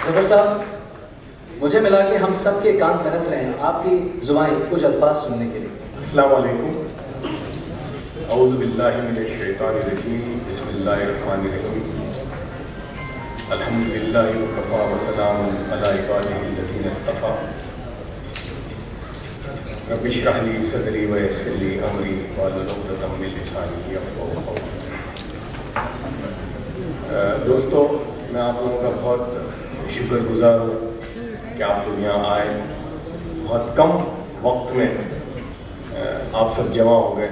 जफर साहब, मुझे मिला कि हम सब के कान तरस रहे हैं आपकी जुबानी कुछ अल्फाज सुनने के लिए। अस्सलाम वालेकुम। औज़ु बिल्लाहि मिनश शैतानिर रजीम। बिस्मिल्लाहिर रहमानिर रहीम। अल्हम्दुलिल्लाहि व कफ़ा व सलामुन अला इबादिहिल लज़ीना इस्तफ़ा। रब्बि इश्रह ली सदरी व यस्सिर ली अमरी वहलुल उक़दतम मिन लिसानी यफ़क़हू क़ौली। दोस्तों, मैं आप लोगों का बहुत शुक्रगुज़ार हूँ कि आप लोग यहाँ आए। बहुत कम वक्त में आप सब जमा हो गए,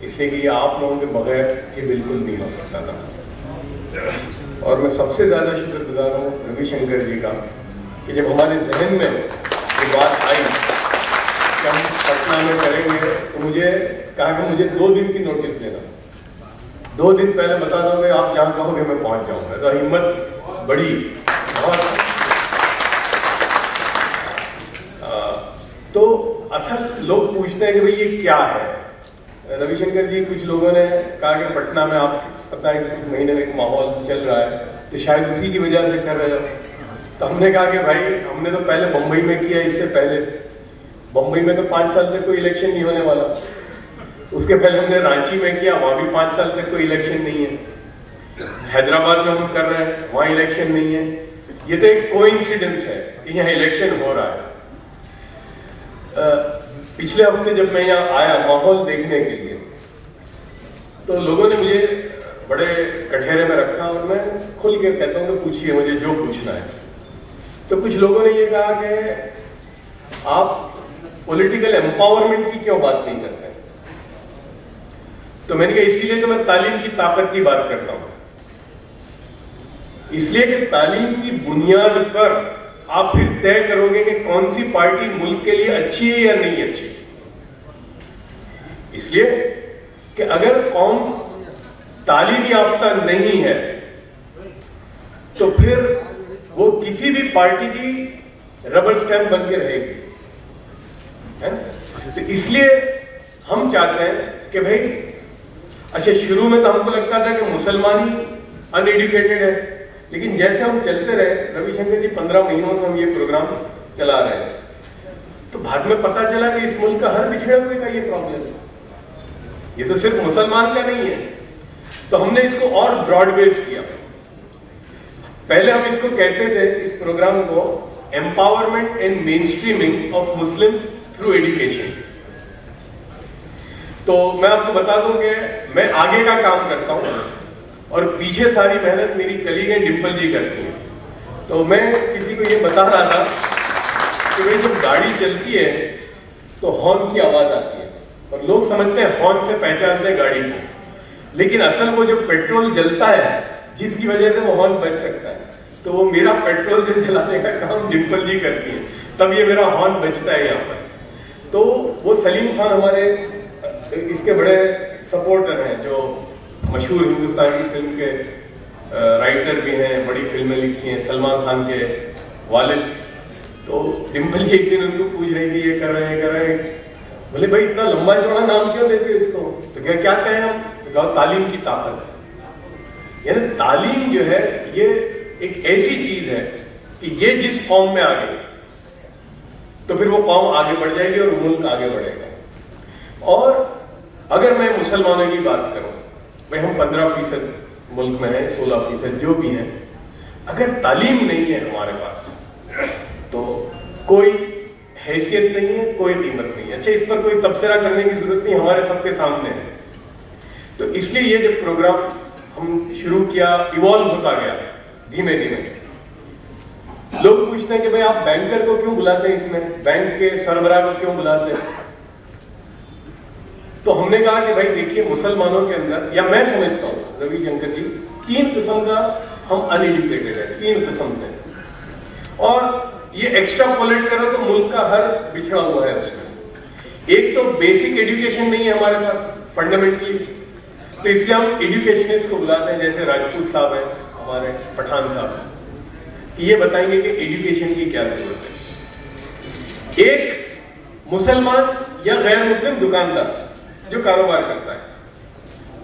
इसलिए कि ये आप लोगों के बगैर ये बिल्कुल नहीं हो सकता था। और मैं सबसे ज़्यादा शुक्रगुज़ार हूँ रविशंकर जी का कि जब हमारे जहन में ये बात आई कि हम पटना में करेंगे, तो मुझे कहा कि मुझे 2 दिन की नोटिस देना, 2 दिन पहले बता दोगे, आप जहाँ कहोगे मैं पहुँच जाऊँगा। तो हिम्मत बड़ी बहुत। तो असल लोग पूछते हैं कि भाई ये क्या है। रविशंकर जी, कुछ लोगों ने कहा कि पटना में आप पता है कुछ महीने में एक माहौल चल रहा है, तो शायद उसी की वजह से कर रहे हो। तो हमने कहा कि भाई हमने तो पहले बम्बई में किया, इससे पहले बम्बई में तो 5 साल से कोई इलेक्शन नहीं होने वाला। उसके पहले हमने रांची में किया, वहाँ भी 5 साल से कोई इलेक्शन नहीं है। हैदराबाद में हम कर रहे हैं, वहाँ इलेक्शन नहीं है। ये तो एक कोइंसिडेंस है कि यहाँ इलेक्शन हो रहा है। पिछले हफ्ते जब मैं यहाँ आया माहौल देखने के लिए, तो लोगों ने मुझे बड़े कठघरे में रखा और मैं खुल के कहता हूँ कि पूछिए मुझे जो पूछना है। तो कुछ लोगों ने ये कहा कि आप पॉलिटिकल एम्पावरमेंट की क्यों बात नहीं करते? तो मैंने कहा इसीलिए तो मैं तालीम की ताकत की बात करता हूँ, इसलिए कि तालीम की बुनियाद पर आप फिर तय करोगे कि कौन सी पार्टी मुल्क के लिए अच्छी है या नहीं अच्छी। इसलिए कि अगर कौम तालीम याफ्ता नहीं है तो फिर वो किसी भी पार्टी की रबर स्टैंप बन के रहेगी, है? तो इसलिए हम चाहते हैं कि भाई, अच्छा शुरू में तो हमको लगता था कि मुसलमान ही अनएडुकेटेड है, लेकिन जैसे हम चलते रहे, रविशंकर जी 15 महीनों से हम ये प्रोग्राम चला रहे हैं, तो बाद में पता चला कि इस मुल्क का हर पिछड़े हुए का ये प्रॉब्लम है, ये तो सिर्फ मुसलमान का नहीं है। तो हमने इसको और ब्रॉड बेस किया। पहले हम इसको कहते थे, इस प्रोग्राम को, empowerment and main streaming of Muslims through education. तो मैं आपको बता दूं कि मैं आगे का काम करता हूं और पीछे सारी मेहनत मेरी कलीगें डिम्पल जी करती हैं। तो मैं किसी को ये बता रहा था कि भाई जब गाड़ी चलती है तो हॉर्न की आवाज आती है और लोग समझते हैं हॉर्न से पहचानते हैं गाड़ी को, लेकिन असल वो जो पेट्रोल जलता है जिसकी वजह से वो हॉर्न बच सकता है, तो वो मेरा पेट्रोल जो जलाने का काम डिम्पल जी करती है, तब ये मेरा हॉर्न बचता है यहाँ पर। तो वो सलीम खान हमारे इसके बड़े सपोर्टर हैं, जो मशहूर हिंदुस्तानी फिल्म के राइटर भी हैं, बड़ी फिल्में लिखी हैं, सलमान खान के वालिद। तो डिम्पल जी एक दिन उनको पूछ रहे कि ये कर रहे हैं बोले भाई इतना लंबा चौड़ा नाम क्यों देते हो इसको? तो क्या कहें हम? तो कहा तालीम की ताकत है। यानी तालीम जो है ये एक ऐसी चीज है कि ये जिस कौम में आ गई तो फिर वो कौम आगे बढ़ जाएगी और मुल्क आगे बढ़ेगा। और अगर मैं मुसलमानों की बात करूं, भाई हम 15% मुल्क में हैं, 16% जो भी हैं, अगर तालीम नहीं है हमारे पास तो कोई हैसियत नहीं है, कोई कीमत नहीं है। अच्छा, इस पर कोई तबसरा करने की जरूरत नहीं, हमारे सबके सामने है। तो इसलिए ये जो प्रोग्राम हम शुरू किया इवॉल्व होता गया धीमे धीमे। लोग पूछते हैं कि भाई आप बैंकर को क्यों बुलाते हैं इसमें, बैंक के सरबराह को क्यों बुलाते हैं? तो हमने कहा कि भाई देखिए, मुसलमानों के अंदर, या मैं समझता हूँ रविशंकर जी, 3 किस्म का हम अनएजुकेटेड है, 3 किस्म से। और ये एक्स्ट्रा पोलेट करो तो मुल्क का हर बिछड़ा हुआ है उसमें। एक तो बेसिक एजुकेशन नहीं है हमारे पास फंडामेंटली, तो इसलिए हम एजुकेशनिस्ट को बुलाते हैं, जैसे राजपूत साहब हैं हमारे, पठान साहब, कि ये बताएंगे कि एजुकेशन की क्या जरूरत है। एक मुसलमान या गैर मुस्लिम दुकानदार जो कारोबार करता है,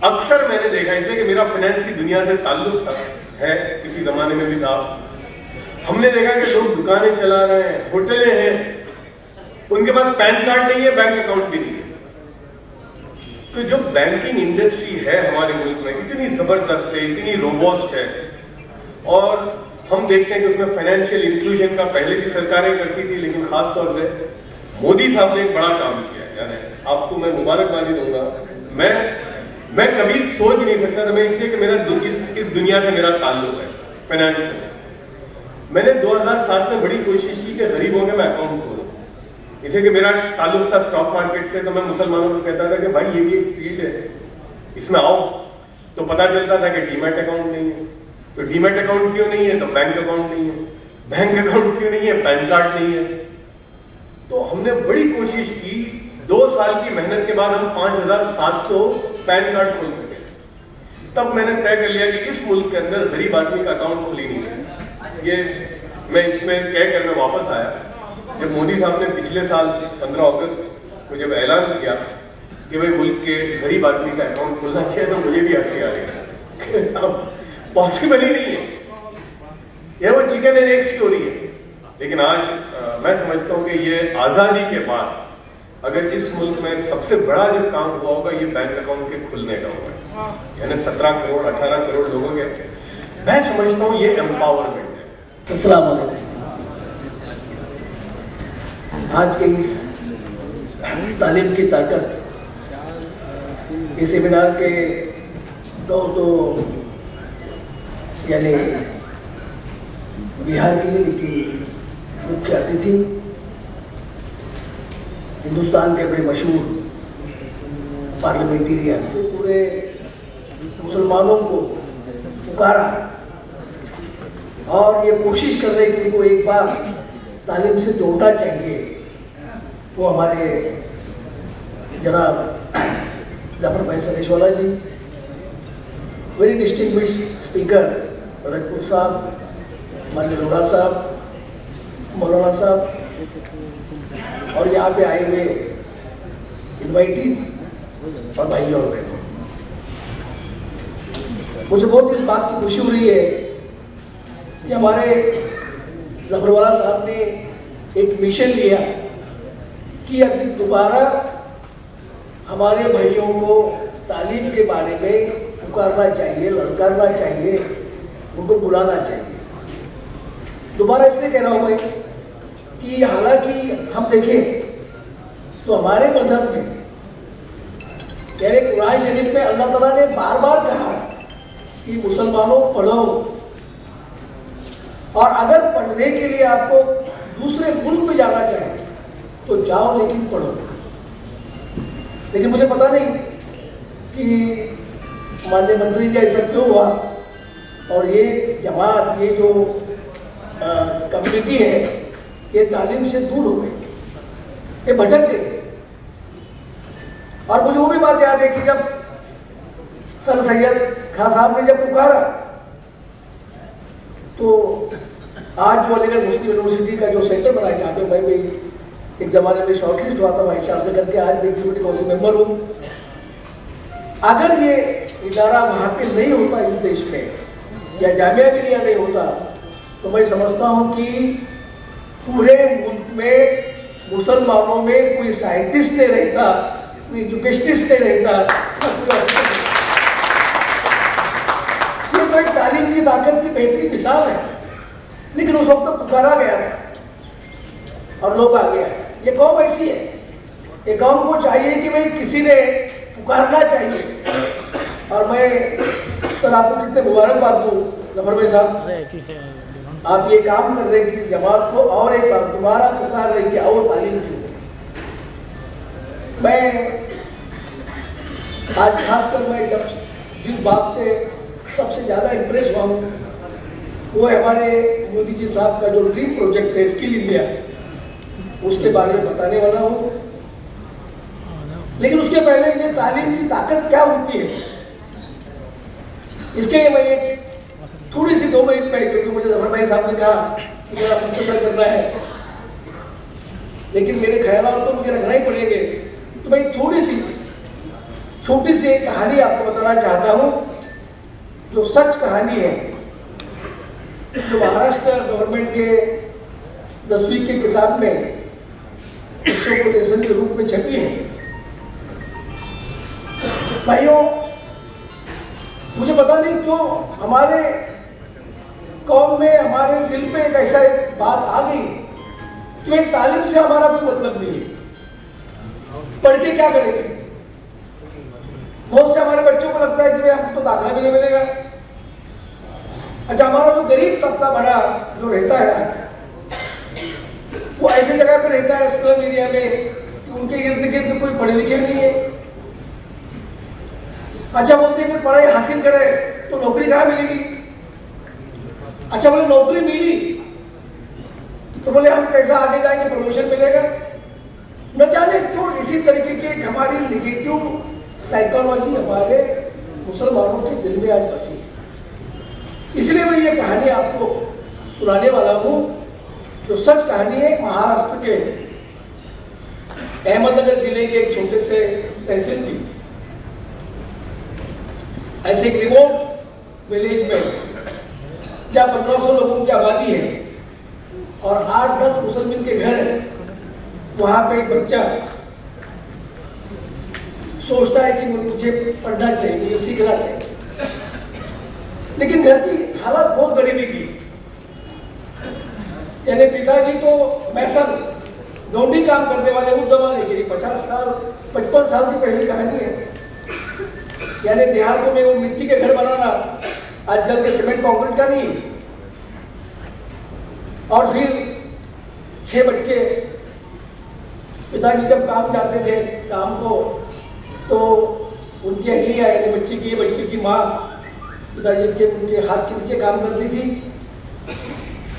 अक्सर मैंने देखा, इसलिए कि मेरा फाइनेंस की दुनिया से ताल्लुक है, किसी जमाने में भी था, हमने देखा कि लोग दुकानें चला रहे हैं, होटलें हैं, उनके पास पैन कार्ड नहीं है, बैंक अकाउंट भी नहीं है। तो जो बैंकिंग इंडस्ट्री है हमारे मुल्क में इतनी जबरदस्त है, इतनी रोबोस्ट है, और हम देखते हैं कि उसमें फाइनेंशियल इंक्लूजन का पहले भी सरकारें करती थी, लेकिन खास तौर से मोदी साहब ने एक बड़ा काम किया है। यानी आपको मैं मुबारकबादी दूंगा। मैं कभी सोच नहीं सकता था, मैं इसलिए कि मेरा इस दुनिया से मेरा ताल्लुक है फाइनेंस से। मैंने 2007 में बड़ी कोशिश की कि गरीबों के मैं अकाउंट खोलूं, इसे कि मेरा ताल्लुक था स्टॉक मार्केट से, तो मैं मुसलमानों को कहता था कि भाई ये भी एक फील्ड है, इसमें आओ। तो पता चलता था कि डीमैट अकाउंट नहीं है, तो डीमैट अकाउंट क्यों नहीं है, तो बैंक अकाउंट नहीं है, बैंक अकाउंट क्यों नहीं है, पैन कार्ड नहीं है। तो हमने बड़ी कोशिश की, 2 साल की मेहनत के बाद हम 5700 पैन कार्ड खोल सके। तब मैंने तय कर लिया कि इस मुल्क के अंदर गरीब आदमी का अकाउंट खुल ही नहीं सकता। ये मैं इसमें कह कर मैं वापस आया जब मोदी साहब ने पिछले साल 15 अगस्त को जब ऐलान किया कि भाई मुल्क के गरीब आदमी का अकाउंट खुलना चाहिए, तो मुझे भी हंसी आ रही। पॉसिबल ही नहीं है, यह वो चिकन एंड एग स्टोरी है। लेकिन आज मैं समझता हूं कि ये आज़ादी के बाद अगर इस मुल्क में सबसे बड़ा जो काम हुआ होगा, ये बैंक अकाउंट के खुलने का होगा। यानी 17 करोड़ 18 करोड़ लोगों के, मैं समझता हूं ये एम्पावरमेंट है। अस्सलाम वालेकुम। आज के इस तालीम की ताकत, इस सेमिनार के तो यानी बिहार की मुख्य अतिथि, हिंदुस्तान के बड़े मशहूर पार्लियामेंटेरियन, पूरे मुसलमानों को पुकारा और ये कोशिश कर रहे कि इनको एक बार तालीम से जोड़ना चाहिए। वो हमारे जनाब जाफर भाई सरेशवाला जी, वेरी डिस्टिंग्विश स्पीकर रजपूत साहब, हमारे लोढ़ा साहब, मौलाना साहब, और यहाँ पे आए हुए इन्वाइटीज और भाई और बहनों, मुझे बहुत इस बात की खुशी हो रही है कि हमारे जफरवाला साहब ने एक मिशन लिया कि अभी दोबारा हमारे भाइयों को तालीम के बारे में पुकारना चाहिए, ललकारना चाहिए, उनको बुलाना चाहिए। दोबारा इसलिए कह रहा हूँ मैं कि हालांकि हम देखें तो हमारे मजहब में यानी कुरान शरीफ में अल्लाह ताला ने बार बार कहा कि मुसलमानों पढ़ो, और अगर पढ़ने के लिए आपको दूसरे मुल्क में जाना चाहे तो जाओ, लेकिन पढ़ो। लेकिन मुझे पता नहीं कि माननीय मंत्री जी ऐसा क्यों हुआ, और ये जमात, ये जो कम्युनिटी है, ये तालीम से दूर हो गई, ये भटक गई। और मुझे वो भी बात याद है कि जब सर सैयद खान साहब ने जब पुकारा, तो आज जो अलीगढ़ मुस्लिम यूनिवर्सिटी का जो सेंटर बनाया, जहाँ पे मैं भी एक जमाने में शॉर्टलिस्ट हुआ था वाइस चांसलर करके, आज भी एग्जीक्यूटिव काउंसिल मेंबर हूँ। अगर ये इदारा वहाँ पे नहीं होता इस देश में, या जामिया मिलिया नहीं होता, तो मैं समझता हूँ कि पूरे मुल्क में मुसलमानों में कोई साइंटिस्ट नहीं रहता, कोई एजुकेशनिस्ट नहीं रहता। ये तो एक तालीम की ताकत की बेहतरीन मिसाल है। लेकिन उस वक्त पुकारा गया था और लोग आ गया। ये कौम ऐसी है, ये कौम को चाहिए कि भाई किसी ने पुकारना चाहिए। और मैं सर आपको कितने मुबारकबाद दूँ जफर भाई साहब, आप ये काम कर रहे हैं कि इस जमात को और एक बार दोबारा पुकार रहे कि और तालीम की। मैं आज खासकर मैं जब जिस बात से सबसे ज़्यादा इम्प्रेस हुआ हूँ, वो हमारे मोदी जी साहब का जो ड्रीम प्रोजेक्ट है स्किल इंडिया, उसके बारे में बताने वाला हूँ। लेकिन उसके पहले ये तालीम की ताकत क्या होती है, इसके लिए मैं एक थोड़ी सी 2 मिनट में, क्योंकि मुझे जफर भाई साहब ने कहा कि मेरा मुख्तसर करना है, लेकिन मेरे ख्याल तो मुझे रखना ही पड़ेंगे, तो मैं थोड़ी सी छोटी सी एक कहानी आपको बताना चाहता हूँ, जो सच कहानी है। जो महाराष्ट्र गवर्नमेंट के 10वीं की किताब में बच्चों को लेसन के रूप में छपी है। भाइयों, मुझे पता नहीं क्यों हमारे कौम में, हमारे दिल पे एक ऐसा एक बात आ गई कि भाई तालीम से हमारा कोई मतलब नहीं है, पढ़ के क्या करेंगे। बहुत से हमारे बच्चों को लगता है कि भाई हमको तो दाखिला भी नहीं मिलेगा। अच्छा, हमारा जो गरीब तबका बड़ा जो रहता है आज, वो ऐसी जगह पे रहता है स्लम एरिया में, उनके इर्द गिर्द कोई पढ़े लिखे नहीं है। अच्छा, बोलते हैं कि पढ़ाई हासिल करे तो नौकरी कहाँ मिलेगी। अच्छा, बोले नौकरी मिली तो बोले हम कैसा आगे जाएंगे, प्रमोशन मिलेगा। न जाने क्यों इसी तरीके की हमारी निगेटिव साइकोलॉजी हमारे मुसलमानों के दिल में आज बसी है। इसलिए मैं ये कहानी आपको सुनाने वाला हूँ, जो सच कहानी है महाराष्ट्र के अहमदनगर जिले के एक छोटे से तहसील की। ऐसे एक रिमोट विलेज में जहाँ 1500 लोगों की आबादी है और 8-10 मुसलमान के घर है, वहां पे एक बच्चा सोचता है कि मुझे पढ़ना चाहिए, मुझे सीखना चाहिए, लेकिन घर की हालत बहुत गरीबी की। यानी पिताजी तो मैसन डोंडी काम करने वाले उस जमाने के 50 साल 55 साल की पहली कहानी है। यानी देहातों में वो मिट्टी के घर बनाना, आजकल के सीमेंट कंक्रीट का नहीं। और फिर 6 बच्चे, पिताजी जब काम जाते थे काम को, तो उनकी अहलिया यानी बच्चे की माँ पिताजी के उनके हाथ के नीचे काम करती थी।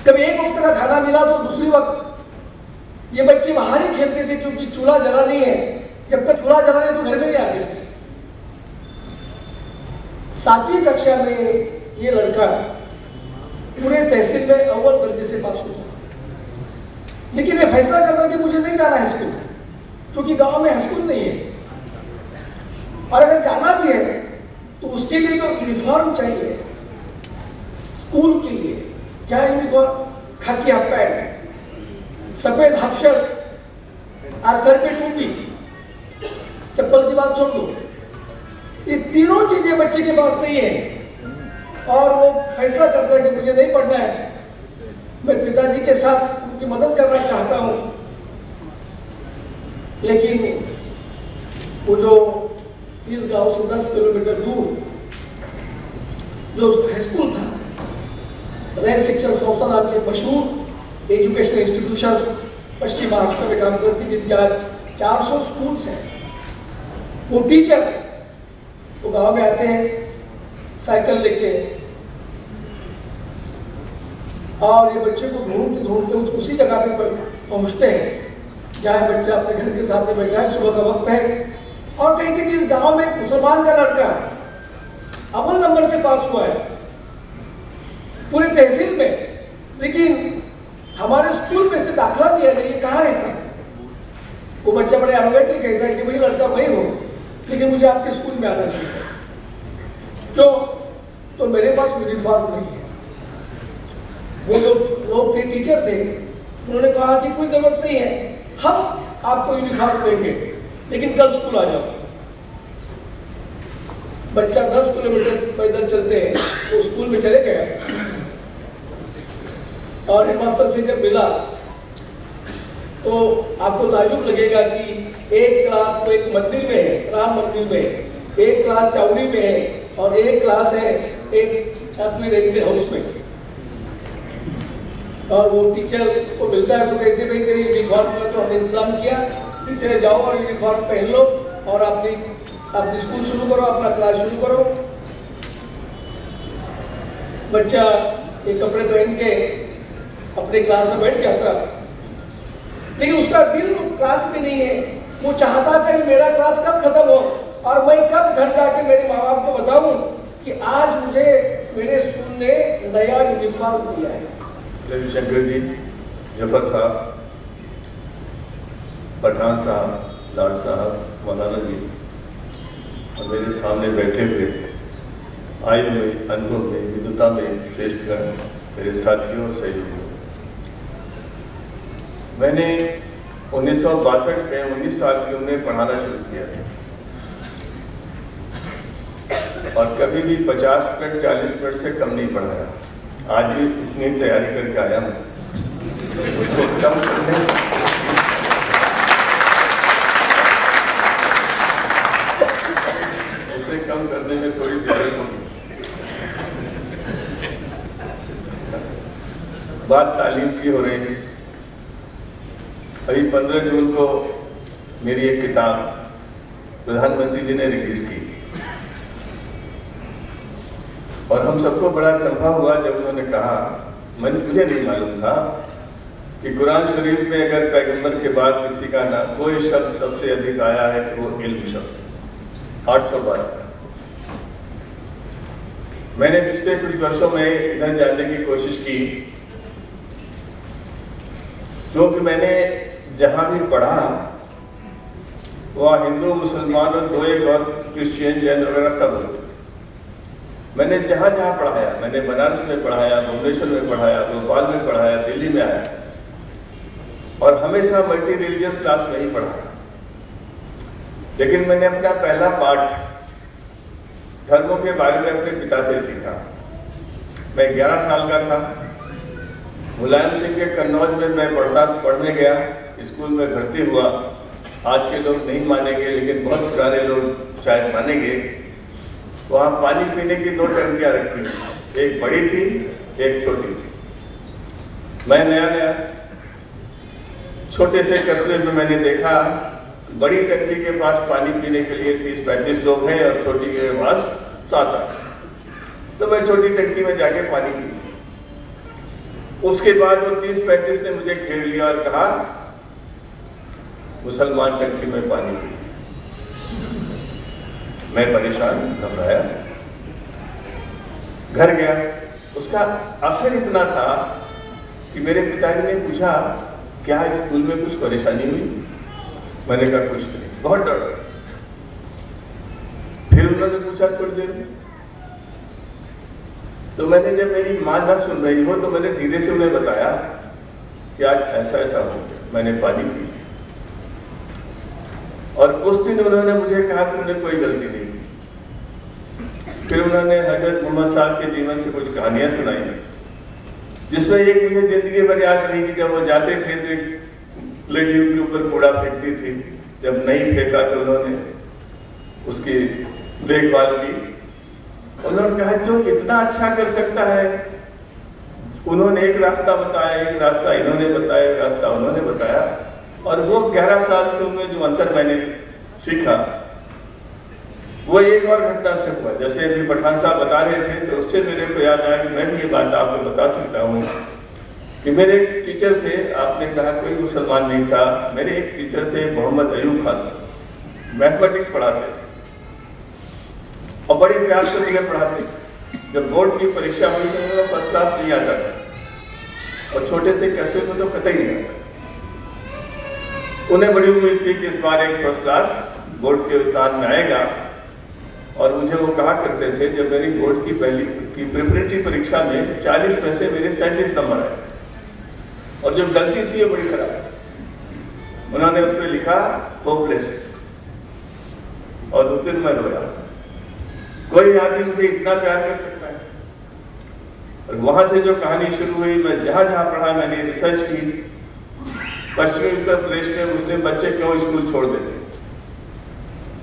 कभी एक वक्त का खाना मिला तो दूसरी वक्त ये बच्चे बाहर ही खेलते थे, क्योंकि चूल्हा जला नहीं है। जब तक चूल्हा जला नहीं तो घर में नहीं आते थे। 7वीं कक्षा में ये लड़का पूरे तहसील में अव्वल दर्जे से पास हुआ, लेकिन ये फैसला करता कि मुझे नहीं जाना है स्कूल, क्योंकि गांव में स्कूल नहीं है। और अगर जाना भी है तो उसके लिए तो यूनिफॉर्म चाहिए स्कूल के लिए। क्या यूनिफॉर्म? खाकी हाफ पैंट, सफेद हाफ शर्ट और सर पे टोपी। चप्पल की बात छोड़ दो, ये तीनों चीजें बच्चे के पास नहीं है और वो फैसला करता है कि मुझे नहीं पढ़ना है, मैं पिताजी के साथ उनकी मदद करना चाहता हूं। लेकिन वो जो इस गांव से 10 किलोमीटर दूर जो हाई स्कूल था, रैय शिक्षण संस्था नाम के मशहूर एजुकेशन इंस्टीट्यूशन पश्चिम महाराष्ट्र में काम करती, जिनके आज 400 स्कूल्स हैं। वो टीचर वो गांव में आते हैं साइकिल लेके, और ये बच्चे को ढूंढते ढूंढते उसी जगह पर पहुंचते हैं जहाँ बच्चा अपने घर के सामने बैठा है, सुबह का वक्त है। और कहीं कि इस गांव में एक मुसलमान का लड़का अव्वल नंबर से पास हुआ है पूरे तहसील में, लेकिन हमारे स्कूल में से दाखिला दिया नहीं। ये कहाँ रहता है? वो बच्चा बड़े एरोगेंटली कहता है कि भाई लड़का मैं हूँ, लेकिन मुझे आपके स्कूल में आना नहीं है। क्यों? तो मेरे पास यूनिफॉर्म नहीं है। वो जो लोग थे, टीचर थे, उन्होंने कहा कि कोई जरूरत नहीं है, हम आपको यूनिफॉर्म देंगे, लेकिन कल स्कूल आ जाओ। बच्चा 10 किलोमीटर पैदल चलते हैं वो स्कूल में चले गए। और हेडमास्टर से जब मिला तो आपको ताज्जुब लगेगा कि एक क्लास तो एक मंदिर में है, राम मंदिर में, एक क्लास चावड़ी में है और एक क्लास है एक अपने रेंटेड हाउस में। और वो टीचर को मिलता है तो कहते भाई तेरे यूनिफॉर्म का तो हमने इंतजाम किया, टीचर जाओ और यूनिफॉर्म पहन लो और अपनी स्कूल शुरू करो, अपना क्लास शुरू करो। बच्चा ये कपड़े पहन के अपने क्लास में बैठ जाता, लेकिन उसका दिल क्लास में नहीं है। वो चाहता कि मेरा क्लास कब खत्म हो और मैं कब घर जाके मेरे माँ बाप को बताऊं कि आज मुझे मेरे स्कूल ने नया यूनिफॉर्म दिया है। रविशंकर जी, जफर साहब, पठान साहब, लाड साहब, मौलाना जी और मेरे सामने बैठे हुए आए हुए अनुभव में, विद्वता में श्रेष्ठगण, मेरे साथियों और सहयोगियों, मैंने 1962 में 19 साल की उम्र में पढ़ाना शुरू किया था और कभी भी 50 मिनट 40 मिनट से कम नहीं पढ़ाया। आज भी उतनी तैयारी करके आया हूँ। उसको कम करने उसे कम करने में थोड़ी दिक्कत होगी। बात तालीम की हो रही है। अभी 15 जून को मेरी एक किताब प्रधानमंत्री जी ने रिलीज की और हम सबको बड़ा चंपा हुआ जब उन्होंने कहा, मुझे नहीं मालूम था कि कुरान शरीफ में अगर पैगंबर के बाद किसी का ना कोई शब्द सबसे अधिक आया है तो वो इल्म शब्द 800 बार। मैंने पिछले कुछ वर्षों में इधर जानने की कोशिश की, क्योंकि मैंने जहां भी पढ़ा वहाँ हिंदू मुसलमान और दो एक और क्रिश्चियन जैन वगैरह सब होते। मैंने जहाँ जहाँ पढ़ाया, मैंने बनारस में पढ़ाया, भुवनेश्वर में पढ़ाया, भोपाल में पढ़ाया, दिल्ली में आया और हमेशा मल्टी रिलीजियस क्लास में ही पढ़ाया। लेकिन मैंने अपना पहला पाठ धर्मों के बारे में अपने पिता से सीखा। मैं 11 साल का था। मुलायम सिंह के कन्नौज में मैं पढ़ने गया, स्कूल में भर्ती हुआ। आज के लोग नहीं मानेंगे लेकिन बहुत पुराने लोग शायद मानेंगे। वहाँ पानी पीने की 2 टंकियाँ रखी, एक बड़ी थी एक छोटी थी। मैं नया छोटे से कस्बे में मैंने देखा बड़ी टंकी के पास पानी पीने के लिए 30-35 लोग हैं और छोटी के पास 7-8। तो मैं छोटी टंकी में जाके पानी पी। उसके बाद वो 30-35 ने मुझे घेर लिया और कहा, मुसलमान टंकी में पानी पी। मैं परेशान, घबराया, घर गया। उसका असर इतना था कि मेरे पिताजी ने पूछा, क्या स्कूल में कुछ परेशानी हुई? मैंने कहा कुछ नहीं, बहुत डर। फिर उन्होंने पूछा थोड़ी देर में, तो मैंने जब मेरी माँ ना सुन रही हो तो मैंने धीरे से उन्हें बताया कि आज ऐसा ऐसा हो गया, मैंने पानी पी। और उस दिन उन्होंने मुझे कहा तुमने कोई गलती नहीं की। फिर उन्होंने हजरत मोहम्मद साहब के जीवन से कुछ कहानियां सुनाई, जिसमें एक मुझे जिंदगी भर याद रही कि जब वो जाते थे तो एक लेडी उनके ऊपर कूड़ा फेंकती थी। जब नहीं फेंका तो उन्होंने उसकी देखभाल की। उन्होंने कहा जो इतना अच्छा कर सकता है, उन्होंने एक रास्ता बताया, एक रास्ता इन्होंने बताया, एक रास्ता उन्होंने बताया। और वो 11 साल की उम्र में जो अंतर मैंने सीखा वो एक और घटना से हुआ। जैसे अभी पठान साहब बता रहे थे तो उससे मेरे को याद आया कि मैं भी ये बात आपको बता सकता हूँ कि मेरे एक टीचर थे, आपने कहा कोई मुसलमान नहीं था, मेरे एक टीचर थे मोहम्मद अयूब खान साहब, मैथमेटिक्स पढ़ाते थे और बड़े प्यार से मुझे पढ़ाते। जब बोर्ड की परीक्षा हुई तो मेरा फर्स्ट क्लास नहीं आता था और छोटे से कस्बे में तो कतई नहीं आता। उन्हें बड़ी उम्मीद थी कि इस बार एक फर्स्ट क्लास बोर्ड के उत्तान में आएगा और मुझे वो कहा करते थे, जब मेरी बोर्ड की पहली की प्रिपरेटरी परीक्षा में 40 में से मेरे 37 नंबर आए और जो गलती थी वो बड़ी खराब। उन्होंने उस पर लिखा होपलेस और उस दिन मैं रोया। कोई आदमी मुझे इतना प्यार कर सकता है? और वहां से जो कहानी शुरू हुई, मैं जहां जहां पढ़ा मैंने रिसर्च की। पश्चिमी उत्तर प्रदेश में मुस्लिम बच्चे क्यों स्कूल छोड़ देते,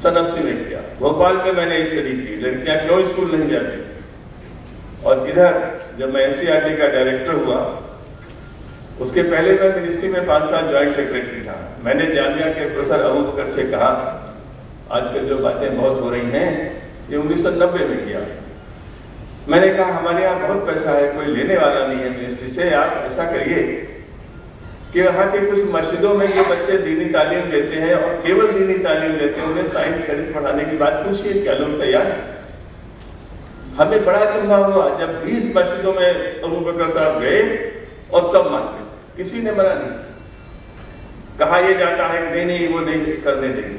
सन 80 में किया। भोपाल में मैंने स्टडी की, लड़कियां क्यों स्कूल नहीं जाती। और इधर जब मैं NCERT का डायरेक्टर हुआ, उसके पहले मैं मिनिस्ट्री में 5 साल ज्वाइंट सेक्रेटरी था। मैंने जामिया के प्रोफेसर अबू बकर से कहा, आजकल जो बातें बहुत हो रही हैं ये 1990 में किया। मैंने कहा हमारे यहाँ बहुत पैसा है, कोई लेने वाला नहीं है मिनिस्ट्री से, आप ऐसा करिए कि यहाँ के कुछ मस्जिदों में जो बच्चे दीनी तालीम लेते हैं और केवल दीनी तालीम लेते हैं, उन्हें साइंस गणित पढ़ाने की बात पूछिए, क्या लोग तैयार हैं? हमें बड़ा चंबा हुआ जब 20 मस्जिदों में अबू बकर साहब गए और सब मान गए, किसी ने मना नहीं। कहा यह जाता है कि नहीं वो नहीं करने देंगे।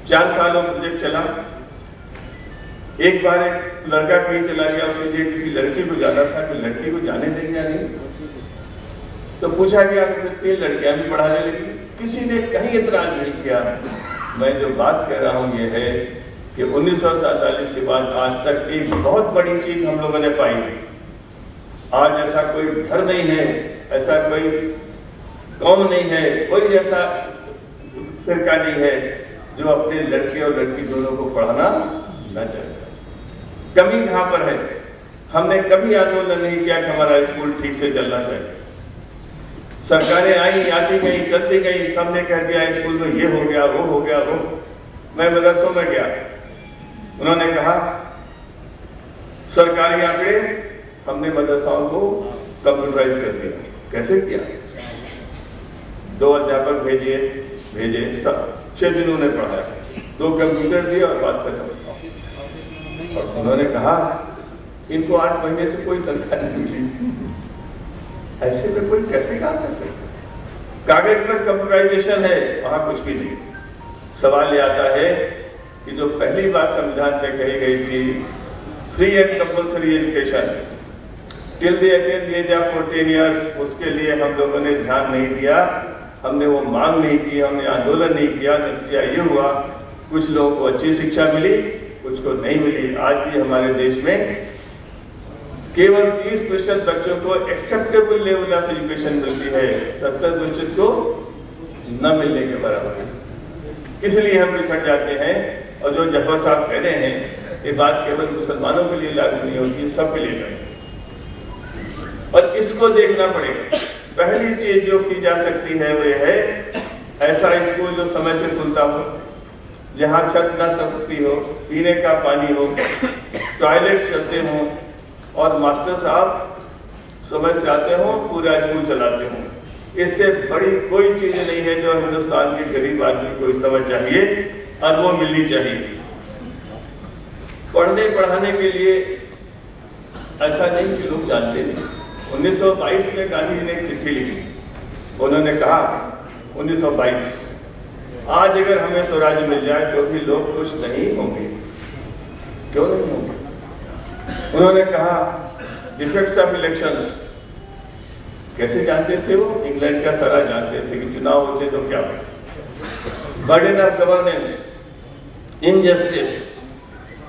4 सालों प्रोजेक्ट चला। एक बार एक लड़का कहीं चला गया, उसने किसी लड़की को जाना था कि लड़की को जाने देंगे या नहीं, तो पूछा गया तो फिर 3 लड़कियां भी पढ़ाने लगी, किसी ने कहीं इतराज नहीं किया। मैं जो बात कर रहा हूं ये है कि 1947 के बाद आज तक एक बहुत बड़ी चीज हम लोगों ने पाई है। आज ऐसा कोई घर नहीं है, ऐसा कोई कौम नहीं है, कोई ऐसा फिरका नहीं है जो अपने लड़के और लड़की दोनों को पढ़ाना ना चाहता। कमी कहां पर है? हमने कभी आंदोलन नहीं किया कि हमारा स्कूल ठीक से चलना चाहिए। सरकारें आई, आती गई, चलती गई, सबने कह दिया स्कूल में ये हो गया, वो हो गया, वो। मैं मदरसों में गया, उन्होंने कहा सरकारी आंकड़े, हमने मदरसाओं को कंप्यूटराइज कर दिया। कैसे किया? 2 अध्यापक भेजे, सब 6 दिन उन्होंने पढ़ाया, 2 कंप्यूटर दिए और बात खत्म। और उन्होंने कहा इनको 8 महीने से कोई तनख्वाह नहीं मिली। ऐसे में कोई कैसे काम कर सकता? कागज पर कंप्यूटराइजेशन है, वहां कुछ भी नहीं। सवाल ये आता है कि जो पहली बात संविधान में कही गई थी, free and compulsory education till they attain the age of 14 years, उसके लिए हम लोगों ने ध्यान नहीं दिया, हमने वो मांग नहीं की, हमने आंदोलन नहीं किया। नतीजा ये हुआ कुछ लोगों को अच्छी शिक्षा मिली, कुछ को नहीं मिली। आज भी हमारे देश में केवल 30% बच्चों को एक्सेप्टेबल लेवल ऑफ एजुकेशन मिलती है, 70% को न मिलने के बराबर है। इसलिए हम पिछड़ जाते हैं। और जो जफर साहब कह रहे हैं, ये बात केवल मुसलमानों के लिए लागू नहीं होती, सबके लिए लागू। और इसको देखना पड़ेगा। पहली चीज जो की जा सकती है वो ये है, ऐसा स्कूल जो समय से खुलता हो, जहाँ छत न टपकती हो, पीने का पानी हो, टॉयलेट चलते हों और मास्टर साहब समय से आते हों, पूरा स्कूल चलाते हों। इससे बड़ी कोई चीज नहीं है जो हिंदुस्तान के गरीब आदमी को इस समय चाहिए और वो मिलनी चाहिए। पढ़ने पढ़ाने के लिए ऐसा नहीं कि लोग जानते नहीं। 1922 में गांधी जी ने एक चिट्ठी लिखी, उन्होंने कहा 1922 आज अगर हमें स्वराज्य मिल जाए तो भी लोग खुश नहीं होंगे। क्यों नहीं होंगे? उन्होंने कहा डिफेक्ट्स ऑफ इलेक्शंस, कैसे जानते थे वो? इंग्लैंड का सारा जानते थे कि चुनाव होते तो क्या होगा। बर्डन ऑफ गवर्नेंस, इनजस्टिस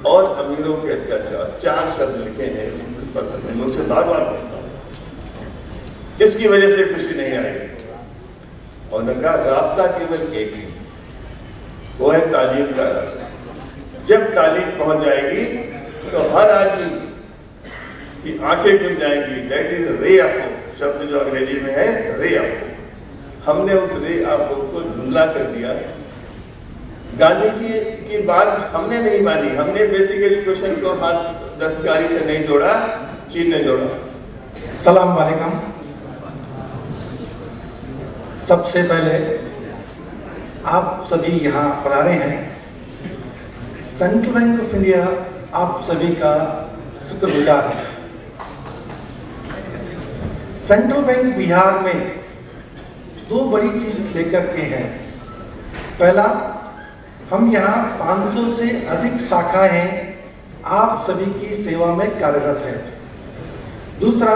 और अमीरों के अत्याचार, 4 शब्द लिखे हैं पत्र में। मुझसे बार-बार कहता हूं, इसकी वजह से खुशी नहीं आई। और उनका रास्ता केवल एक ही, वो है तालीम का रास्ता। जब तालीम पहुंच जाएगी तो हर आदमी की आंखें खुल जाएंगी। That is ray of hope, शब्द जो अंग्रेजी में है रे ऑफ होप। हमने उस रे ऑफ होप को धुंधला कर दिया। गांधी जी की बात हमने नहीं मानी, हमने बेसिक एजुकेशन को हाथ दस्तकारी से नहीं जोड़ा, चीन ने जोड़ा। सलाम वालेकुम। सबसे पहले आप सभी यहाँ पधारे हैं। सेंट्रल बैंक ऑफ इंडिया आप सभी का शुक्रगुजार है। सेंट्रल बैंक बिहार में 2 बड़ी चीज लेकर के हैं। पहला, हम यहाँ 500 से अधिक शाखाएं आप सभी की सेवा में कार्यरत है। दूसरा,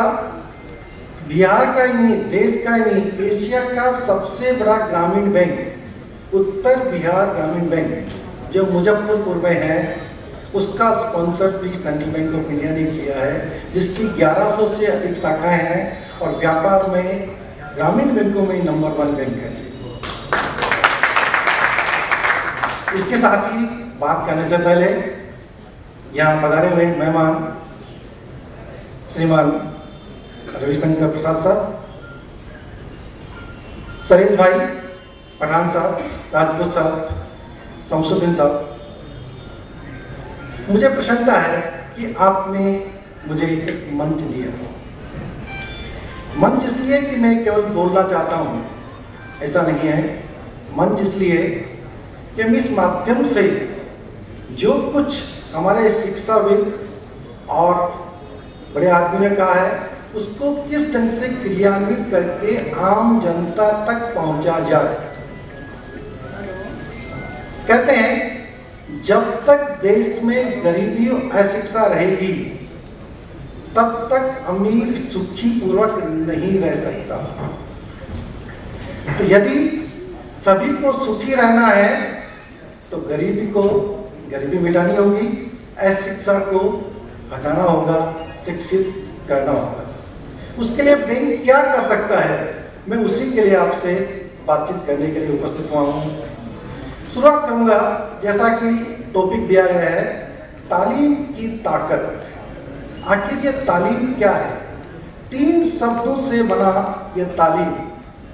बिहार का ही नहीं, देश का ही नहीं, एशिया का सबसे बड़ा ग्रामीण बैंक उत्तर बिहार ग्रामीण बैंक जो मुजफ्फरपुर में है, उसका स्पॉन्सर भी सेंट्रल बैंक ऑफ इंडिया ने किया है, जिसकी 1100 से अधिक शाखाएं हैं और व्यापार में ग्रामीण बैंकों में नंबर 1 बैंक है। इसके साथ ही बात करने से पहले यहाँ पधारे हुए मेहमान श्रीमान रविशंकर प्रसाद साहब, सरेश भाई, पठान साहब, राजपूत साहब, शमसुद्दीन साहब, मुझे प्रसन्नता है कि आपने मुझे एक मंच दिया। मंच इसलिए कि मैं केवल बोलना चाहता हूँ, ऐसा नहीं है। मंच इसलिए कि हम इस माध्यम से जो कुछ हमारे शिक्षाविद और बड़े आदमी ने कहा है, उसको किस ढंग से क्रियान्वित करके आम जनता तक पहुंचा जाए। कहते हैं जब तक देश में गरीबी और अशिक्षा रहेगी तब तक अमीर सुखी पूर्वक नहीं रह सकता। तो यदि सभी को सुखी रहना है तो गरीबी मिटानी होगी, अशिक्षा को हटाना होगा, शिक्षित करना होगा। उसके लिए बैंक क्या कर सकता है, मैं उसी के लिए आपसे बातचीत करने के लिए उपस्थित हुआ हूँ। शुरुआत करूंगा, जैसा कि टॉपिक दिया गया है, तालीम की ताकत। आखिर ये तालीम क्या है? 3 शब्दों से बना ये तालीम,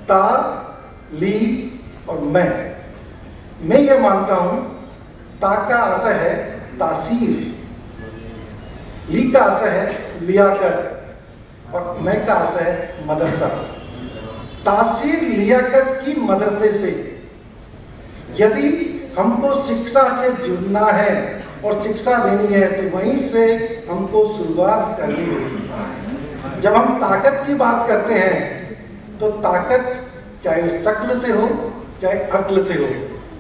ता, ली और मैं ये मानता हूं ता का अर्थ है तासीर, ली का अर्थ है लियाकत और मैं का अर्थ है मदरसा। तासीर लियाकत की मदरसे से यदि हमको शिक्षा से जुड़ना है और शिक्षा देनी है तो वहीं से हमको शुरुआत करनी होगी। जब हम ताकत की बात करते हैं तो ताकत चाहे शक्ल से हो चाहे अक्ल से हो।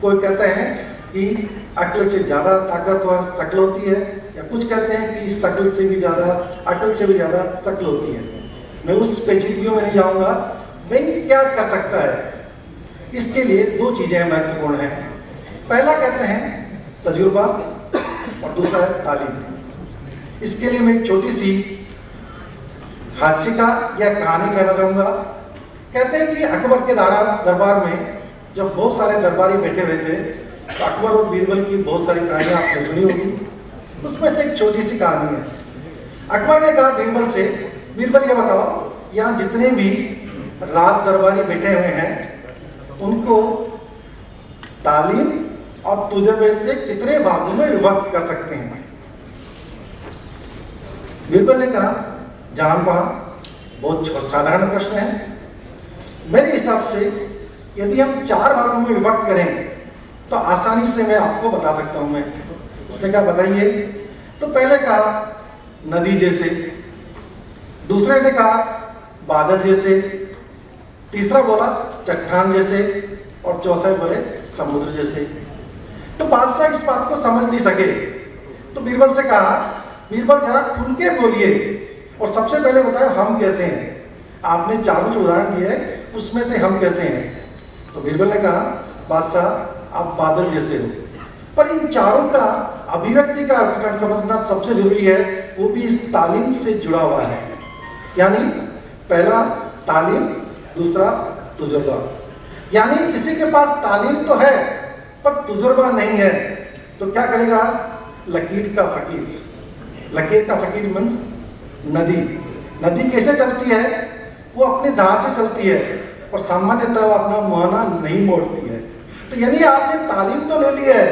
कोई कहते हैं कि अक्ल से ज़्यादा ताकतवर शक्ल होती है, या कुछ कहते हैं कि शक्ल से भी ज़्यादा अक्ल से भी ज़्यादा शक्ल होती है। मैं उस पेचीदगियों में नहीं जाऊँगा। बैंक क्या कर सकता है, इसके लिए 2 चीज़ें महत्वपूर्ण हैं। पहला कहते हैं तजुर्बा और दूसरा है तालीम। इसके लिए मैं एक छोटी सी हास्य का या कहानी कहना चाहूँगा। कहते हैं कि अकबर के दरबार में जब बहुत सारे दरबारी बैठे हुए थे तो अकबर और बीरबल की बहुत सारी कहानियाँ आपने सुनी होगी। उसमें से एक छोटी सी कहानी है। अकबर ने कहा बीरबल से, बीरबल ये बताओ, यहाँ जितने भी राज दरबारी बैठे हुए हैं उनको तालीम और तजुर्बे से कितने भागों में विभक्त कर सकते हैं? बीरबल ने कहा, जान वहाँ बहुत साधारण प्रश्न है। मेरे हिसाब से यदि हम 4 भागों में विभक्त करें तो आसानी से मैं आपको बता सकता हूं। मैं उसने कहा बताइए। तो पहले कहा नदी जैसे, दूसरे ने कहा बादल जैसे, तीसरा बोला चट्टान जैसे और चौथा बोले समुद्र जैसे। तो बादशाह इस बात को समझ नहीं सके तो बीरबल से कहा, बीरबल जरा खुल के बोलिए और सबसे पहले बताओ हम कैसे हैं। आपने 4 जो उदाहरण दिए उसमें से हम कैसे हैं? तो बीरबल ने कहा, बादशाह आप बादल जैसे हो। पर इन चारों का अभिव्यक्ति का अर्थ समझना सबसे जरूरी है, वो भी इस तालीम से जुड़ा हुआ है। यानी पहला तालीम, दूसरा तजुर्बा। यानी किसी के पास तालीम तो है पर तजुर्बा नहीं है तो क्या करेगा? लकीर का फकीर। लकीर का फकीर मीन्स नदी। नदी कैसे चलती है? वो अपनी धार से चलती है और सामान्यतः वो अपना मुहाना नहीं मोड़ती है। तो यानी आपने तालीम तो ले ली है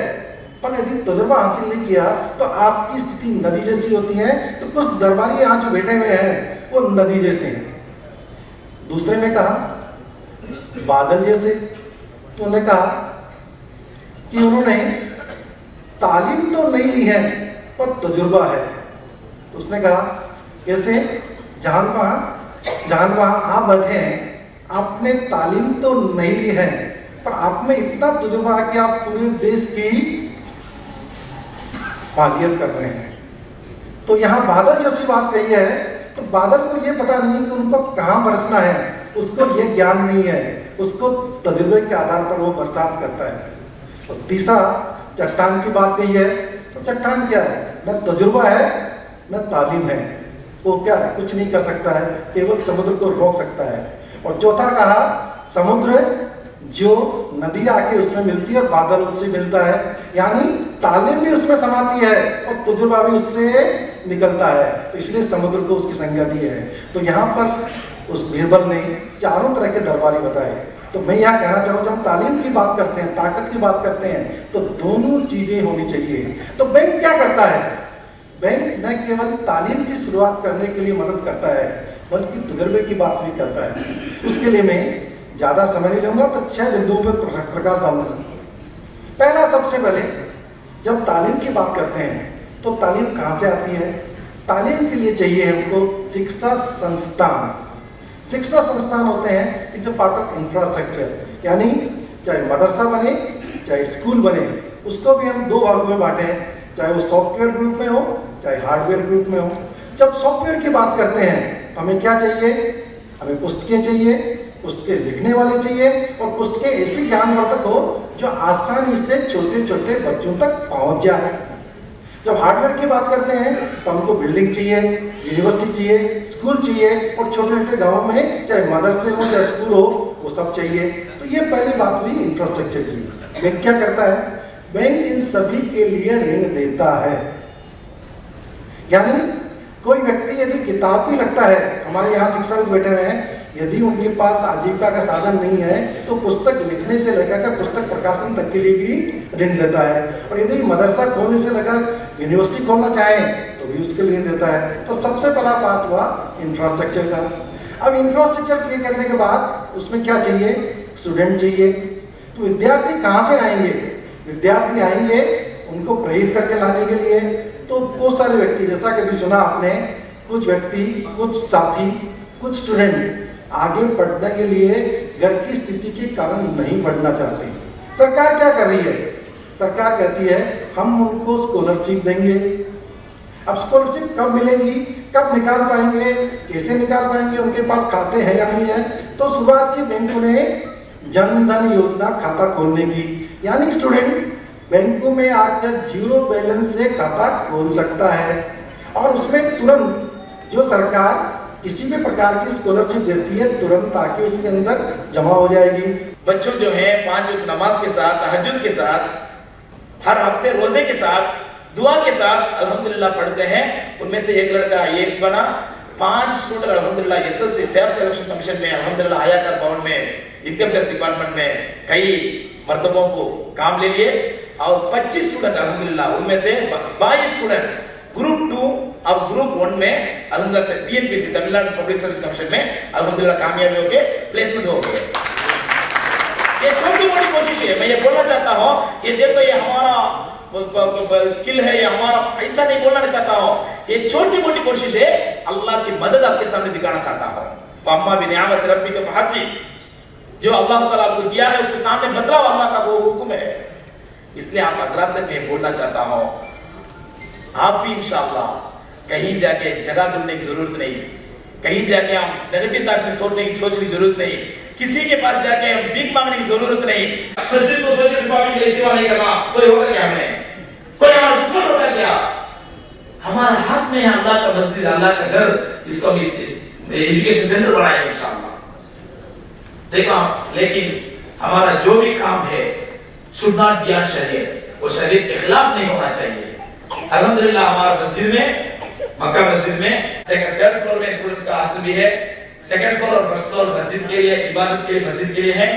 पर यदि तजुर्बा हासिल नहीं किया तो आपकी स्थिति नदी जैसी होती है। तो कुछ दरबारी यहाँ जो बैठे हुए हैं वो नदी जैसे हैं। दूसरे में कहा बादल जैसे, तो उन्होंने कहा कि उन्होंने तालीम तो नहीं ली है पर तजुर्बा है। तो उसने कहा कैसे? जहान वहाँ आप बैठे हैं, आपने तालीम तो नहीं ली है पर आप में इतना तजुर्बा है कि आप पूरे देश की मालियत कर रहे हैं। तो यहाँ बादल जैसी बात कही है तो बादल को ये पता नहीं कि उनको कहाँ बरसना है, उसको ये ज्ञान नहीं है, उसको तजुर्बे के आधार पर वो बरसात करता है। और तीसरा चट्टान की बात कही है तो चट्टान क्या है? न तजुर्बा है न तालीम है, वो क्या है? कुछ नहीं कर सकता है, केवल समुद्र को रोक सकता है। और चौथा कहा समुद्र जो नदी आके उसमें मिलती है और बादल उससे मिलता है, यानी तालीम भी उसमें समाती है और तजुर्बा भी उससे निकलता है। तो इसलिए समुद्र को उसकी संज्ञा दी है। तो यहाँ पर उस बीरबल ने 4 तरह के दरबारी बताए। तो मैं यहाँ कहना चाहूँ, जब हम तालीम की बात करते हैं, ताकत की बात करते हैं तो दोनों चीजें होनी चाहिए। तो बैंक क्या करता है? बैंक न केवल तालीम की शुरुआत करने के लिए मदद करता है बल्कि तजुर्बे की बात भी करता है। उसके लिए मैं ज़्यादा समय नहीं लूँगा पर 6 बिंदुओं पर प्रकाश डालूंगा। पहला, सबसे पहले जब तालीम की बात करते हैं तो तालीम कहाँ से आती है? तालीम के लिए चाहिए हमको शिक्षा संस्थान। शिक्षा संस्थान होते हैं it's a part of infrastructure, यानी चाहे मदरसा बने चाहे स्कूल बने उसको भी हम दो भागों में बांटे हैं, चाहे वो सॉफ्टवेयर ग्रुप में हो चाहे हार्डवेयर ग्रुप में हो। जब सॉफ्टवेयर की बात करते हैं तो हमें क्या चाहिए? हमें पुस्तकें चाहिए, पुस्तकें लिखने वाले चाहिए और पुस्तकें ऐसी ज्ञानवर्धक हो जो आसानी से छोटे छोटे बच्चों तक पहुंच जाए। जब हार्डवेयर की बात करते हैं तो हमको बिल्डिंग चाहिए, यूनिवर्सिटी चाहिए, स्कूल चाहिए और छोटे छोटे गाँव में चाहे मदरसे हो चाहे स्कूल हो वो सब चाहिए। तो ये पहली बात हुई इंफ्रास्ट्रक्चर की। बैंक क्या करता है? बैंक इन सभी के लिए ऋण देता है। यानी कोई व्यक्ति यदि किताब भी लगता है, हमारे यहाँ शिक्षक बैठे हुए हैं, यदि उनके पास आजीविका का साधन नहीं है तो पुस्तक लिखने से लेकर पुस्तक प्रकाशन तक के लिए भी ऋण देता है। और यदि मदरसा खोलने से लेकर यूनिवर्सिटी खोलना चाहें तो भी उसके लिए ऋण देता है। तो सबसे बड़ा बात हुआ इंफ्रास्ट्रक्चर का। अब इंफ्रास्ट्रक्चर क्रिएट करने के बाद उसमें क्या चाहिए? स्टूडेंट चाहिए। तो विद्यार्थी कहाँ से आएंगे? विद्यार्थी आएंगे उनको प्रेरित करके लाने के लिए तो बहुत सारे व्यक्ति, जैसा कि अभी सुना आपने, कुछ व्यक्ति, कुछ साथी, कुछ स्टूडेंट आगे पढ़ने के लिए घर की स्थिति के कारण नहीं पढ़ना चाहते। सरकार क्या कर रही है? सरकार कहती है हम उनको स्कॉलरशिप देंगे। अब स्कॉलरशिप कब मिलेगी, कब निकाल पाएंगे, कैसे निकाल पाएंगे, उनके पास खाते हैं या नहीं है? तो शुरुआत की बैंकों ने जन धन योजना खाता खोलने की, यानी स्टूडेंट बैंकों में आकर जीरो बैलेंस से खाता खोल सकता है और उसमें तुरंत जो सरकार किसी भी प्रकार की स्कॉलरशिप देती है तुरंत आके उसके अंदर जमा हो जाएगी। बच्चों जो हैं 5 वक्त नमाज के साथ, तहज्जुद के साथ, हर हफ्ते रोजे के साथ, दुआ के साथ अल्हम्दुलिल्लाह पढ़ते हैं। उनमें से एक लड़का आईएएस बना, 5 स्टूडेंट अल्हम्दुलिल्लाह एसएससी स्टाफ सिलेक्शन कमीशन में अल्हम्दुलिल्लाह आया कर भवन में इनकम टैक्स डिपार्टमेंट में कई मर्तबों को काम ले लिए और 25 स्टूडेंट अल्हम्दुलिल्लाह, उनमें से 22 स्टूडेंट ग्रुप 2 अब ग्रुप 1 में अल्हम्दुलिल्लाह टीएनपीसी तमिलनाडु पब्लिक सर्विस कमीशन में अल्हम्दुलिल्लाह कामयाबी हो गए, प्लेसमेंट हो गए। ये छोटी मोटी कोशिश है। मैं ये बोलना चाहता हूँ, ये देखो ये हमारा स्किल है, ये हमारा, ऐसा नहीं बोलना चाहता हूँ। ये छोटी मोटी कोशिश है, अल्लाह की मदद आपके सामने दिखाना चाहता हूँ। अम्मा भी नियामत रब्बी के फहदीस, जो अल्लाह ताला आपको दिया है उसके सामने बदलाव अल्लाह का वो हुक्म है। इसलिए आप हजरात से मैं बोलना चाहता हूँ, आप भी इंशाअल्लाह कहीं जाके जगह ढूंढने की जरूरत नहीं, कहीं जाके हम नेगेटिव तरफ से सोचने की जरूरत नहीं, किसी के पास जाके हम भीख मांगने की जरूरत नहीं। मस्जिद को सोशल रिफॉर्म के लिए इस्तेमाल नहीं करना, कोई होगा क्या? हमें कोई हमारा दुश्मन होगा क्या? हमारे हाथ में है अल्लाह का मस्जिद, अल्लाह का घर, इसको हम एजुकेशन सेंटर बनाएंगे इंशाअल्लाह। देखो, लेकिन हमारा जो भी काम है शुड नॉट बी ऑन शरीयत, वो शरीयत के खिलाफ नहीं होना चाहिए। अल्हम्दुलिल्लाह हमारा मस्जिद में, मक्का मस्जिद में सेकंड थर्ड फ्लोर में स्टूडेंट्स का हॉस्टल भी है। सेकंड फ्लोर और फर्स्ट फ्लोर मस्जिद के लिए, इबादत के लिए, मस्जिद के लिए है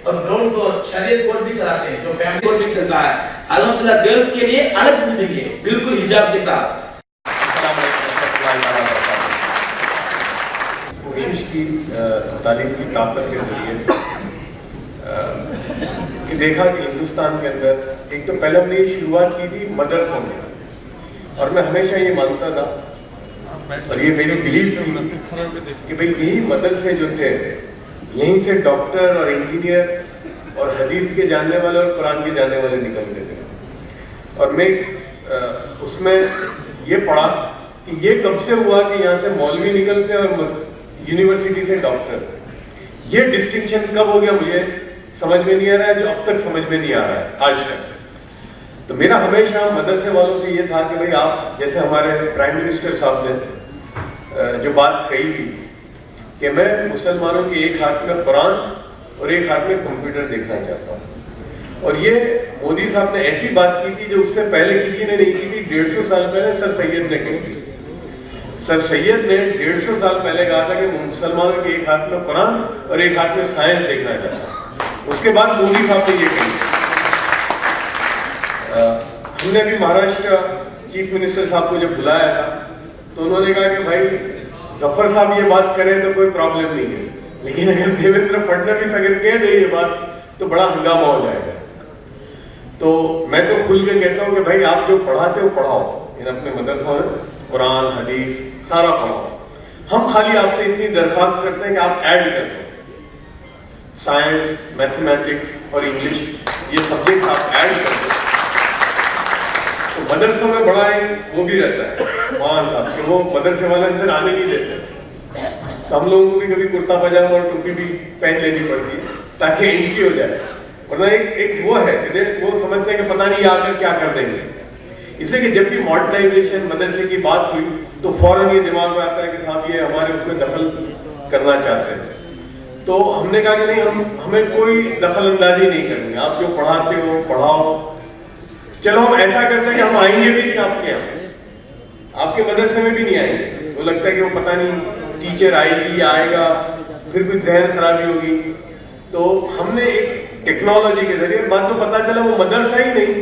और ग्राउंड फ्लोर शरीयत कोर्ट भी चलाते हैं, जो फैमिली कोर्ट भी चलता है। अल्हम्दुलिल्लाह गर्ल्स के लिए अलग बिल्डिंग है, बिल्कुल हिजाब के साथ। कोशिश की तालीम की ताकत के जरिए कि देखा कि हिंदुस्तान के अंदर एक तो पहले हमने ये शुरुआत की थी मदरसों में, और मैं हमेशा ये मानता था और ये मेरी बिलीफ थी कि भाई यही मदरसे जो थे, यहीं से डॉक्टर और इंजीनियर और हदीस के जानने वाले और कुरान के जानने वाले निकलते थे। और मैं उसमें ये पढ़ा कि ये कब से हुआ कि यहाँ से मौलवी निकलते हैं और यूनिवर्सिटी से डॉक्टर। ये डिस्टिंक्शन कब हो गया मुझे समझ में नहीं आ रहा है, जो अब तक समझ में नहीं आ रहा है आज तक। तो मेरा हमेशा मदरसे वालों से ये था कि भाई आप, जैसे हमारे प्राइम मिनिस्टर साहब ने जो बात कही थी कि मैं मुसलमानों के एक हाथ में कुरान और एक हाथ में कंप्यूटर देखना चाहता हूँ, और ये मोदी साहब ने ऐसी बात की थी जो उससे पहले किसी ने नहीं की थी। 150 साल पहले सर सैयद ने कही थी। सर सैयद ने 150 साल पहले कहा था कि मुसलमानों के एक हाथ में कुरान और एक हाथ में साइंस देखना चाहता हूँ। उसके बाद मोदी साहब ने ये कही। हमने भी महाराष्ट्र चीफ मिनिस्टर साहब को जब बुलाया था तो उन्होंने कहा कि भाई जफर साहब ये बात करें तो कोई प्रॉब्लम नहीं है, लेकिन अगर देवेंद्र फडणवीस अगर कह दे ये बात तो बड़ा हंगामा हो जाएगा। तो मैं तो खुल के कहता हूँ कि भाई आप जो पढ़ाते हो पढ़ाओ, इन अपने मदरसों में कुरान हदीस सारा पढ़ाओ। हम खाली आपसे इतनी दरख्वास्त करते हैं कि आप ऐड कर दो साइंस, मैथमेटिक्स और इंग्लिश, ये सब्जेक्ट आप ऐड कर दो। मदरसों में बड़ा एक वो भी रहता है मान साहब कि वो मदरसे वाले अंदर आने नहीं देते, तो हम लोगों को भी कभी कुर्ता पजामा और टोपी भी पहन लेनी पड़ती है ताकि एंट्री हो जाए, वरना एक वो है कि वो समझते हैं कि पता नहीं आकर क्या कर देंगे। इसलिए कि जब भी मॉडर्नाइजेशन मदरसे की बात हुई तो फौरन ये दिमाग में आता है कि साहब ये हमारे उसमें दखल करना चाहते हैं। तो हमने कहा कि नहीं, हमें कोई दखल अंदाजी नहीं करनी, आप जो पढ़ाते हो पढ़ाओ। चलो हम ऐसा करते हैं कि हम आएंगे भी नहीं आपके यहाँ, आपके मदरसे में भी नहीं आएंगे। वो लगता है कि वो पता नहीं टीचर आएगी या आएगा, फिर कुछ जहन खराबी होगी। तो हमने एक टेक्नोलॉजी के जरिए, बाद में पता चला वो मदरसा ही नहीं,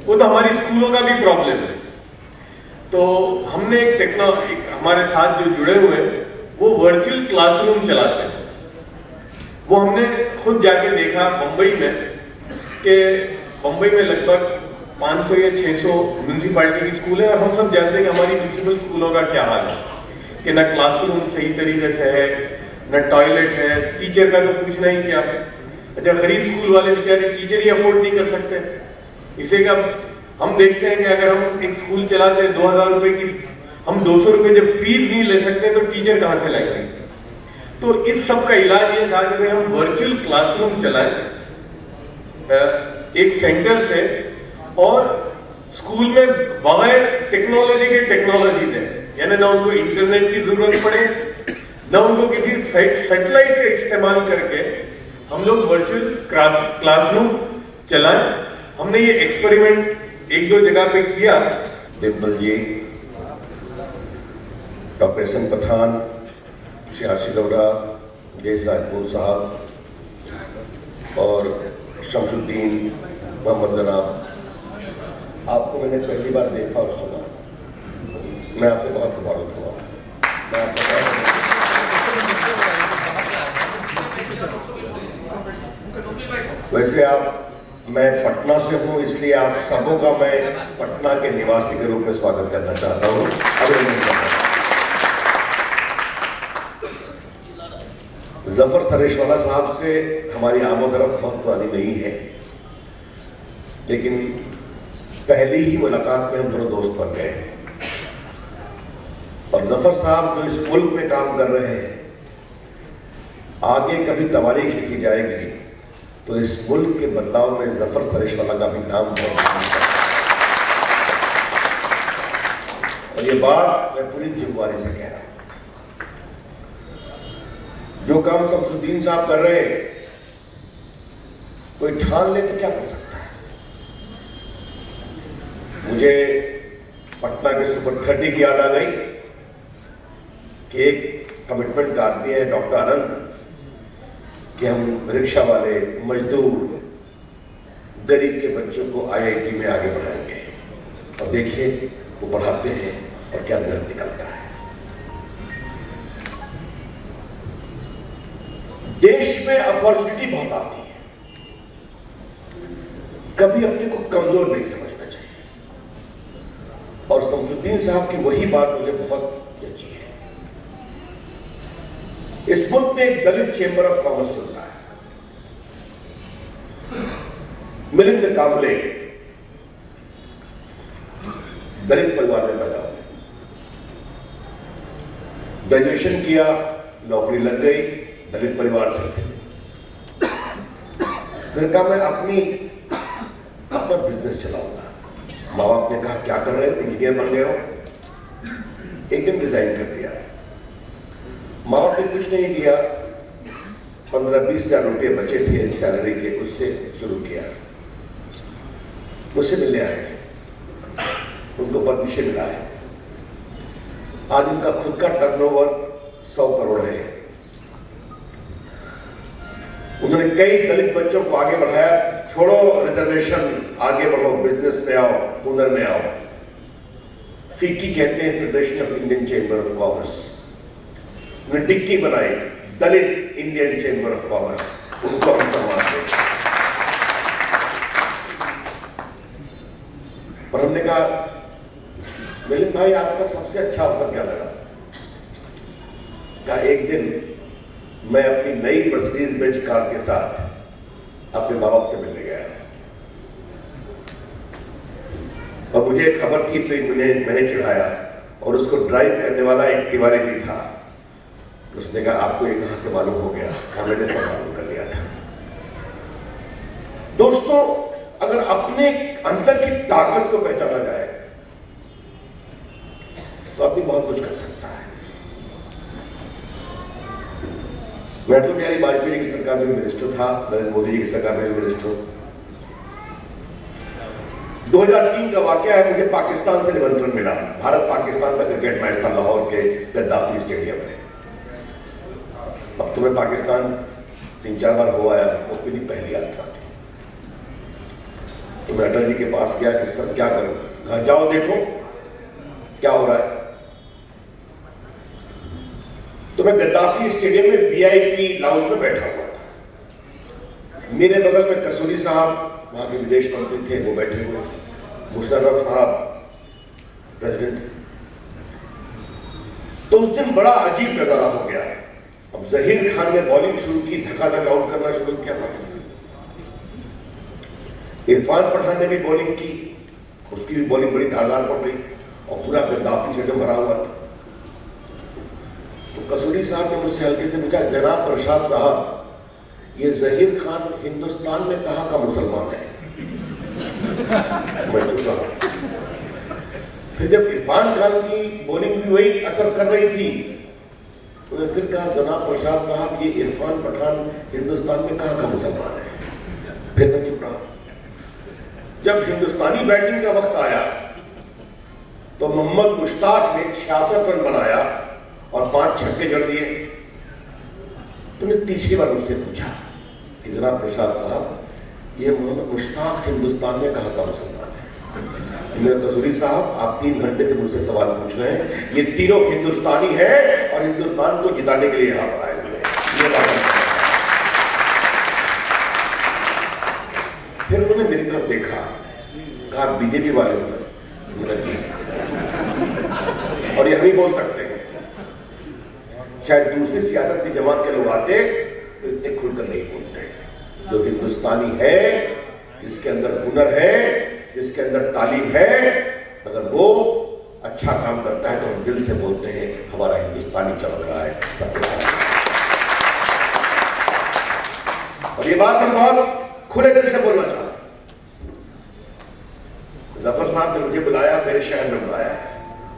वो तो हमारी स्कूलों का भी प्रॉब्लम है। तो हमने एक हमारे साथ जो जुड़े हुए हैं वो वर्चुअल क्लासरूम चलाते हैं। वो हमने खुद जाके देखा मुंबई में कि मुंबई में लगभग 500 या 600 म्यूनसिपालिटी की स्कूल है, और हम सब जानते हैं कि हमारी म्यूनसिपल स्कूलों का क्या हाल है कि न क्लासरूम सही तरीके से है, न टॉयलेट है, टीचर का तो पूछना ही क्या है। अच्छा, गरीब स्कूल वाले बेचारे टीचर ही अफोर्ड नहीं कर सकते। इसे का हम देखते हैं कि अगर हम एक स्कूल चलाते हैं 2000 रुपए की, हम 200 रुपए जब फीस नहीं ले सकते तो टीचर कहाँ से लाएंगे। तो इस सब का इलाज ये था कि हम वर्चुअल क्लासरूम चलाएं एक सेंटर से, और स्कूल में बगैर टेक्नोलॉजी के टेक्नोलॉजी दें, यानी ना उनको इंटरनेट की जरूरत पड़े, ना उनको किसी सैटेलाइट का इस्तेमाल करके हम लोग वर्चुअल क्लासरूम चलाएं। हमने ये एक्सपेरिमेंट 1-2 जगह पे किया। डिम्पल जी, डॉक्टर एस.एन. पठान, सियासी गौड़ा, देश राजपूत साहब और शमसुद्दीन मोहम्मद जनाब, आपको मैंने पहली बार देखा और सुना, मैं आपसे बहुत प्रभावित हुआ। मैं आपको वैसे मैं पटना से हूँ, इसलिए आप सबों का मैं पटना के निवासी के रूप में स्वागत करना चाहता हूँ, अभिनंदन करता हूँ। जफर थरेशवाला साहब से हमारी आमोदरफ बहुत पुरानी नहीं है, लेकिन पहली ही मुलाकात में हम दोनों दोस्त बन गए। और जफर साहब जो इस मुल्क में काम कर रहे हैं, आगे कभी तवारीख लिखी जाएगी तो इस मुल्क के बदलाव में जफर थरेशवाला का भी नाम बहुत। और ये बात मैं पूरी जिम्मेवारी से कह रहा हूं। जो काम शमसुद्दीन साहब कर रहे हैं, कोई ठान ले तो क्या कर सकता है। मुझे पटना के सुपर 30 की याद आ गई कि एक कमिटमेंट का आदमी है डॉक्टर आनंद, कि हम रिक्शा वाले, मजदूर, गरीब के बच्चों को IIT में आगे बढ़ाएंगे। और देखिए वो बढ़ाते हैं और क्या रिजल्ट निकलता है। देश में अपॉर्चुनिटी बहुत आती है, कभी अपने को कमजोर नहीं समझना चाहिए। और शमसुद्दीन साहब की वही बात मुझे बहुत अच्छी है। इस मुल्क में एक दलित चेंबर ऑफ कॉमर्स चलता है। मिलिंद काबले दलित परिवार में पैदा हुए, ग्रेजुएशन किया, नौकरी लग गई, दलित परिवार से थे। फिर कहा मैं अपना बिजनेस चलाऊंगा। माँ बाप ने कहा क्या कर रहे थे, इंजीनियर बन गए हो। एकदम रिजाइन कर दिया। माँ बाप ने कुछ नहीं दिया, 15-20 हजार रुपये बचे थे सैलरी के, उससे शुरू किया। मुझसे मिलने आए, उनको पद्मश्री मिला है। आज उनका खुद का टर्नओवर 100 करोड़ है। उन्होंने कई दलित बच्चों को आगे बढ़ाया। छोड़ो रिजर्वेशन, आगे बढ़ो, बिजनेस में आओ, हुनर में आओ। फीकी कहते हैं federation of Indian chamber of commerce. उन्होंने डिक्की बनाई, दलित इंडियन चेंबर ऑफ कॉमर्स। उनको हम सम्मान दें। और हमने कहा मिलिंद भाई आपका सबसे अच्छा अवसर क्या लगा? कहा एक दिन मैं अपनी नई मर्सिडीज बेंच कार के साथ अपने माँ बाप से मिलने गया और मुझे खबर थी तो मैंने चढ़ाया, और उसको ड्राइव करने वाला एक तिवारी भी था। उसने कहा आपको ये कहां से मालूम हो गया? हाँ, मैंने सब मालूम कर लिया था। दोस्तों, अगर अपने अंदर की ताकत को पहचाना जाए तो आदमी बहुत कुछ कर सकता है। मैं अटल बिहारी वाजपेयी की सरकार में मिनिस्टर था, नरेंद्र मोदी जी की सरकार में मिनिस्टर हूं। 2003 का वाकया है, मुझे पाकिस्तान से निमंत्रण मिला। भारत पाकिस्तान का क्रिकेट मैच था लाहौर के गद्दाफी स्टेडियम में। अब तो मैं पाकिस्तान 3-4 बार हो आया, वो मेरी पहली यात्रा थी। तो मैं अटल जी के पास गया कि सर क्या करूं? कहा जाओ देखो क्या हो रहा है। तो मैं गद्दाफी स्टेडियम में वीआईपी लाउंज में बैठा हुआ था। मेरे बगल में कसूरी साहब, वहां के विदेश मंत्री थे, वो बैठे हुए, मुशर्रफ साहब प्रेसिडेंट। तो उस दिन बड़ा अजीब नजारा हो गया। अब जहीर खान ने बॉलिंग शुरू की, धक्का आउट करना शुरू किया था। इरफान पठान ने भी बॉलिंग की, उसकी भी बॉलिंग बड़ी धारदार पड़ रही थी, और पूरा गद्दाफी स्टेडियम भरा हुआ था। तो कसूरी साहब ने मुझसे हल्के से पूछा, जनाब प्रसाद साहब, ये जहीर खान हिंदुस्तान में कहां का मुसलमान है? मैं चुप रहा। फिर जब इरफान खान की बॉलिंग भी वही असर कर रही थी, उन्होंने फिर कहा, जनाब प्रसाद साहब, ये इरफान पठान हिंदुस्तान में कहां का मुसलमान है? फिर मैं चुप रहा। जब हिंदुस्तानी बैटिंग का वक्त आया तो मोहम्मद मुश्ताक ने 66 रन बनाया और 5 छक्के जड़ दिए। तुमने तीसरी बार मुझसे पूछा कि जनाब प्रसाद साहब, ये मोहम्मद मुश्ताक हिंदुस्तान में कहां का मुसलमान है? मैं कसूरी साहब, आप 3 घंटे से मुझसे सवाल पूछ रहे हैं, ये तीनों हिंदुस्तानी है और हिंदुस्तान को जिताने के लिए यहां पर आए हुए हैं। फिर उन्होंने मेरी तरफ देखा, कहा बीजेपी वाले हो? और ये हम ही बोल सकते हैं। शायद दूसरी सियासत की जमात के लोग आते तो इतने खुलकर नहीं बोलते। जो हिंदुस्तानी है, जिसके अंदर हुनर है, जिसके अंदर तालीम है, अगर वो अच्छा काम करता है तो हम दिल से बोलते हैं हमारा हिंदुस्तानी चमक रहा है। और ये बात हम बहुत खुले दिल से बोलना चाहते हैं। जफर साहब ने मुझे बुलाया, मेरे शहर में बुलाया,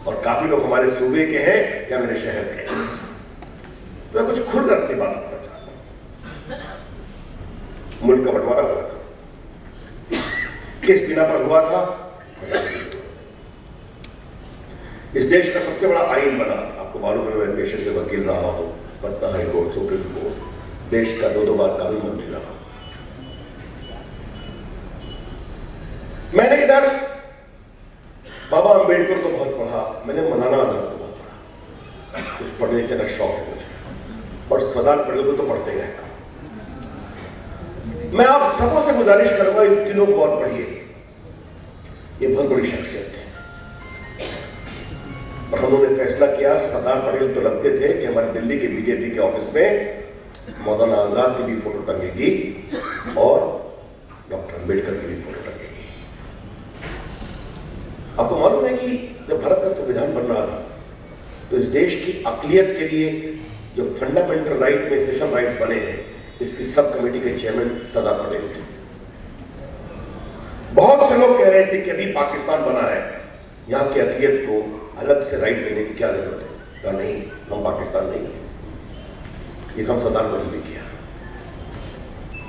और काफी लोग हमारे सूबे के हैं या मेरे शहर के हैं। तो मैं कुछ खुलकर अपनी बात करना चाहता हूं। मुल्क का बंटवारा हुआ था, किस बिना पर हुआ था? इस देश का सबसे बड़ा आइन बना। आपको मालूम है, मैं पेशे से वकील रहा हूं, Patna high court, supreme court, देश का 2 बार कानून मंत्री रहा। मैंने इधर बाबा अंबेडकर को बहुत पढ़ा, मैंने मौलाना आजाद को बहुत पढ़ा, कुछ पढ़ने का शौक है मुझे, और सरदार पटेल को तो पढ़ते ही रहता हूं। मैं आप सबों से गुजारिश करूंगा, इन तीनों को और पढ़िए। ये बहुत बड़ी शख्सियत है, और हम लोगों ने फैसला किया, सरदार पटेल तो लगते थे कि हमारे दिल्ली के बीजेपी के ऑफिस में मौलाना आजाद की भी फोटो टंगेगी और डॉक्टर अंबेडकर की भी फोटो टंगेगी। आपको मालूम है कि जब भारत का संविधान बन रहा था तो इस देश की अक़लियत के लिए जो फंडामेंटल राइट में स्पेशल राइट्स बने हैं, इसकी सब कमेटी के चेयरमैन सरदार पटेल थे। बहुत से लोग कह रहे थे कि अभी पाकिस्तान बना है, यहाँ की अक़लियत को अलग से राइट देने की क्या जरूरत है? कहा नहीं, हम पाकिस्तान नहीं है, ये हम सरदार पटेल ने किया।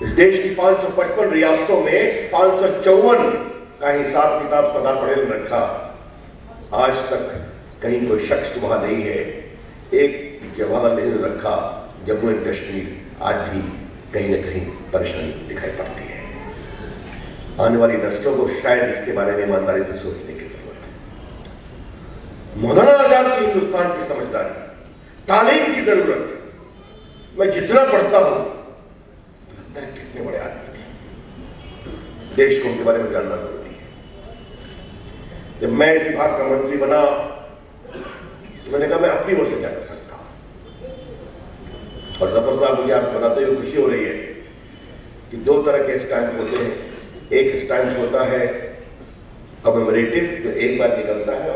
इस देश की 555 रियासतों में 554 का हिसाब किताब सरदार पटेल ने रखा। आज तक कहीं कोई शख्स तो वहां नहीं है। एक जवाहरलाल नेहरू रखा, जम्मू एंड कश्मीर आज भी कहीं ना कहीं परेशानी दिखाई पड़ती है। आने वाली नस्लों को शायद इसके बारे में ईमानदारी से सोचने की जरूरत है। मौलाना आजाद की हिंदुस्तान की समझदारी, तालीम की जरूरत, मैं जितना पढ़ता हूं कितने बड़े आदमी थे, देश को उनके बारे में जानना जरूरी है। जब मैं इस विभाग का मंत्री बना तो मैंने कहा मैं अपनी ओर से क्या कर सकता हूं। और जफर साहब, मुझे आपको बताते हुए खुशी हो रही है कि 2 तरह के स्टैंप होते हैं। एक स्टैंप होता है कमेमोरेटिव जो एक बार निकलता है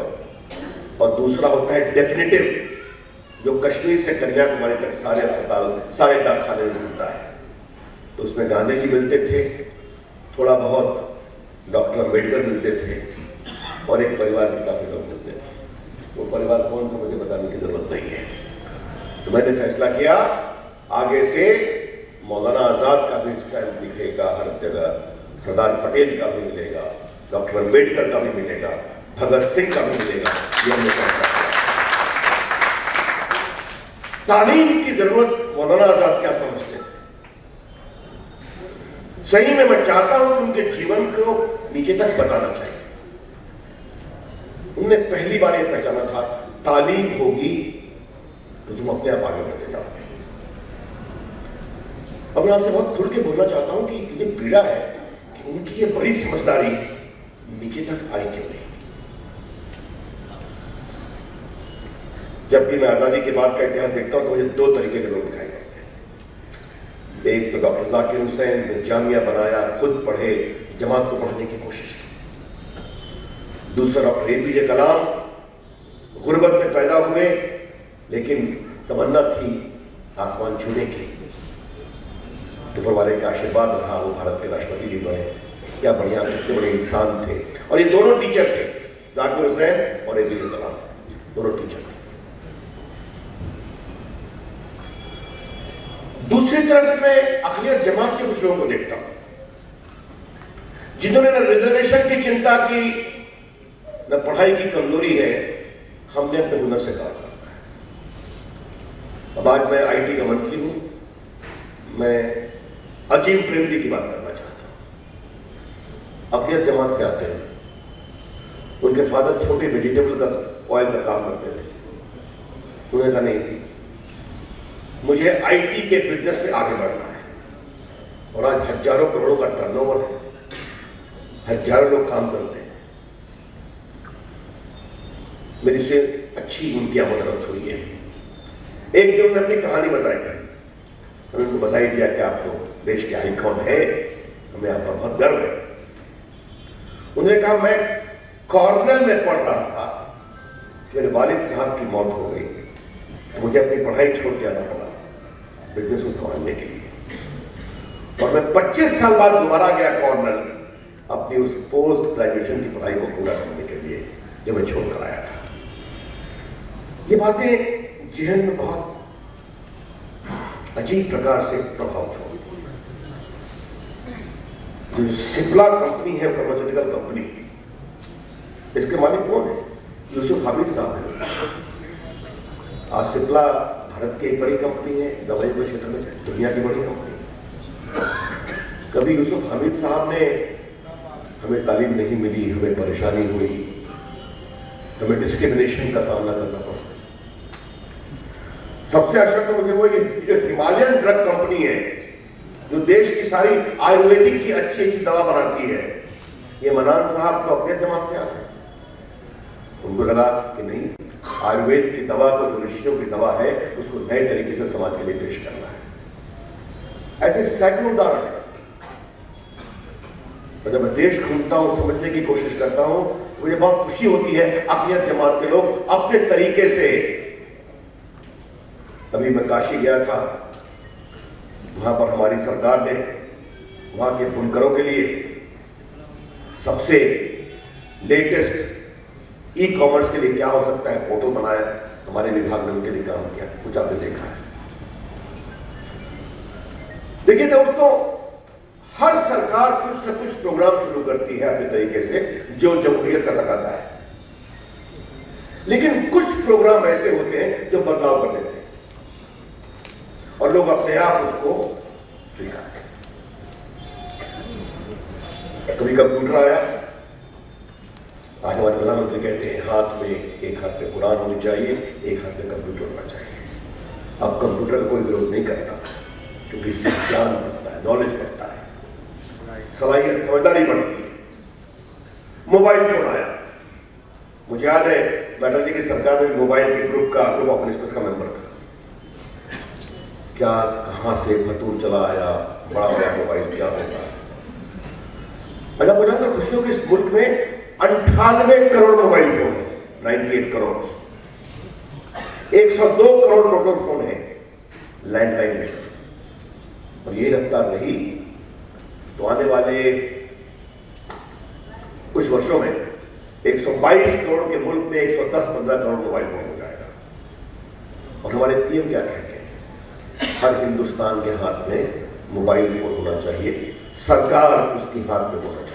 और दूसरा होता है डेफिनेटिव जो कश्मीर से कन्याकुमारी तक सारे अस्पताल सारे डाकखाने में मिलता है। तो उसमें गांधी जी मिलते थे, थोड़ा बहुत डॉक्टर अम्बेडकर मिलते थे और एक परिवार के काफी लोग मिलते थे। वो परिवार कौन था मुझे बताने की जरूरत नहीं है। तो मैंने फैसला किया आगे से मौलाना आजाद का भी स्टैम्प दिखेगा हर जगह, सरदार पटेल का भी मिलेगा, डॉक्टर अम्बेडकर का भी मिलेगा, भगत सिंह का भी मिलेगा। ये हमने फैसला किया। तालीम की जरूरत मौलाना आजाद क्या समझते हैं? सही में मैं चाहता हूं कि उनके जीवन को नीचे तक बताना चाहिए। उन्होंने पहली बार यह पहचाना था तालीम होगी तो तुम अपने आप आगे बढ़ते जाओगे। अब मैं आपसे बहुत खुल के बोलना चाहता हूं कि मुझे पीड़ा है कि उनकी ये बड़ी समझदारी नीचे तक आई क्यों नहीं। जब भी मैं आजादी के बाद का इतिहास देखता हूं तो मुझे दो तरीके के लोग दिखाई देते हैं। एक तो डॉक्टर जाकिर हुसैन ने जामिया बनाया, खुद पढ़े, जमात को पढ़ने की कोशिश की। दूसरा डॉक्टर APJ कलाम गुर्बत में पैदा हुए लेकिन तमन्ना थी आसमान छूने की। ऊपर वाले के आशीर्वाद रहा, वो भारत के राष्ट्रपति भी बने। क्या बढ़िया, कितने बड़े इंसान थे। और ये दोनों टीचर थे, जाकिर हुसैन और APJ कलाम, दोनों टीचर थे। दूसरी तरफ मैं अक़लियत जमात के कुछ लोगों को देखता हूं जिन्होंने न रिजर्वेशन की चिंता की, न पढ़ाई की कमजोरी है, हमने अपने हुनर से काम करना है। अब आज मैं IT का मंत्री हूं, मैं अजीम प्रेमजी की बात करना चाहता हूं। अक़लियत जमात से आते हैं, उनके फादर छोटे वेजिटेबल का ऑयल का काम करते थे। उन्होंने कहा नहीं, मुझे IT के बिजनेस में आगे बढ़ना है। और आज हजारों करोड़ों का टर्नओवर है, हजारों लोग काम करते हैं। मेरी से अच्छी उनकी आमदरफ्त हुई है। एक दिन उन्होंने अपनी कहानी बताई, मैंने उनको बताई दिया कि आप तो देश के आइकॉन है, हमें आप पर बहुत गर्व है। उन्होंने कहा मैं कॉर्नेल में पढ़ रहा था, मेरे वालिद साहब की मौत हो गई तो मुझे अपनी पढ़ाई छोड़ के आना पड़ा बिजनेस को संभालने के लिए। और मैं 25 साल बाद दोबारा गया कॉर्नल अपनी उस पोस्ट ग्रेजुएशन की पढ़ाई को पूरा करने के लिए जो मैं छोड़ कर आया था। ये बातें जहन में बहुत अजीब प्रकार से प्रभाव छोड़ती है। जो सिप्ला कंपनी है, फार्मास्यूटिकल कंपनी, इसके मालिक कौन है? यूसुफ हामिद साहब है। आज सिप्ला भारत की एक बड़ी कंपनी है, दवाई के क्षेत्र में दुनिया की बड़ी कंपनी। कभी यूसुफ हामिद साहब ने हमें तालीम नहीं मिली, हमें परेशानी हुई, हमें डिस्क्रिमिनेशन का सामना करना पड़ा। सबसे अच्छा तो मुझे वो ये जो हिमालयन ड्रग कंपनी है जो देश की सारी आयुर्वेदिक की अच्छी अच्छी दवा बनाती है, ये मनान साहब तो अपने जमात से आते हैं। उनको लगा कि नहीं, आयुर्वेद की दवा को जो ऋषियों की दवा है उसको नए तरीके से समाज के लिए पेश करना है। ऐसे सैकड़ों उदाहरण है। जब मैं देश घूमता हूं, समझने की कोशिश करता हूं, मुझे बहुत खुशी होती है अक़लियत जमात के लोग अपने तरीके से। अभी मैं काशी गया था, वहां पर हमारी सरकार ने वहां के बुनकरों के लिए सबसे लेटेस्ट ई-कॉमर्स के लिए क्या हो सकता है फोटो बनाया, हमारे विभाग ने उनके लिए काम किया। कुछ आपने देखा है? देखिए दोस्तों, हर सरकार कुछ न कुछ प्रोग्राम शुरू करती है अपने तरीके से जो जमहूरियत का तकाजा है, लेकिन कुछ प्रोग्राम ऐसे होते हैं जो बदलाव कर देते हैं और लोग अपने आप उसको स्वीकारते हैं। कभी कंप्यूटर आया, आज हमारे प्रधानमंत्री कहते हैं हाथ में, एक हाथ में कुरान होनी चाहिए, एक हाथ में कंप्यूटर होना चाहिए। अब कंप्यूटर का कोई विरोध नहीं करता क्योंकि इससे ज्ञान बढ़ता है, नॉलेज बढ़ता है, सलाहियत समझदारी बढ़ती है। मोबाइल फोन आया, मुझे याद है बैनर्जी की सरकार में मोबाइल के ग्रुप ऑफ मिनिस्टर्स का मेंबर था। क्या कहां से फतूर चला आया, बड़ा बड़ा मोबाइल क्या होगा। अगर मुझे खुशियों के इस मुल्क में 98 करोड़ मोबाइल फोन है, 98 करोड़। 102 करोड़ टोटल फोन है लैंडलाइन में। और ये रफ्तार रही तो आने वाले कुछ वर्षों में 122 करोड़ के मुल्क में 110-15 करोड़ मोबाइल फोन हो जाएगा। और हमारे पीएम क्या कहते हैं, हर हिंदुस्तान के हाथ में मोबाइल फोन होना चाहिए, सरकार उसके हाथ में होना चाहिए।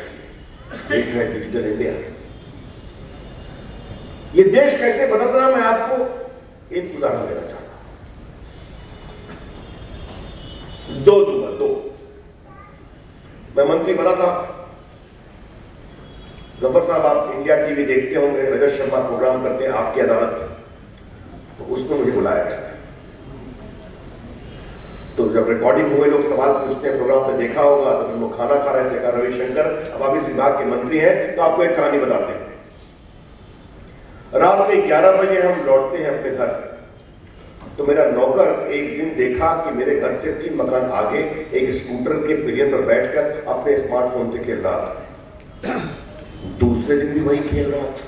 देश है डिजिटल इंडिया। ये देश कैसे बदल रहा, मैं आपको एक उदाहरण देना चाहता हूं। दो मैं मंत्री बना था। गफर साहब, आप इंडिया टीवी देखते होंगे, रजत शर्मा प्रोग्राम करते हैं आपकी अदालत में, तो उसमें मुझे बुलाया गया। तो जब रिकॉर्डिंग हुए, लोग सवाल पूछते हैं, प्रोग्राम में देखा होगा, तो हम लोग खाना खा रहे थे, कहा रविशंकर अब आप इस विभाग के मंत्री हैं तो आपको एक कहानी बताते हैं। रात में 11 बजे हम लौटते हैं अपने घर, तो मेरा नौकर एक दिन देखा कि मेरे घर से 3 मकान आगे एक स्कूटर के पिलियन पर बैठकर अपने स्मार्टफोन से खेल रहा था। दूसरे दिन भी वही खेल रहा था,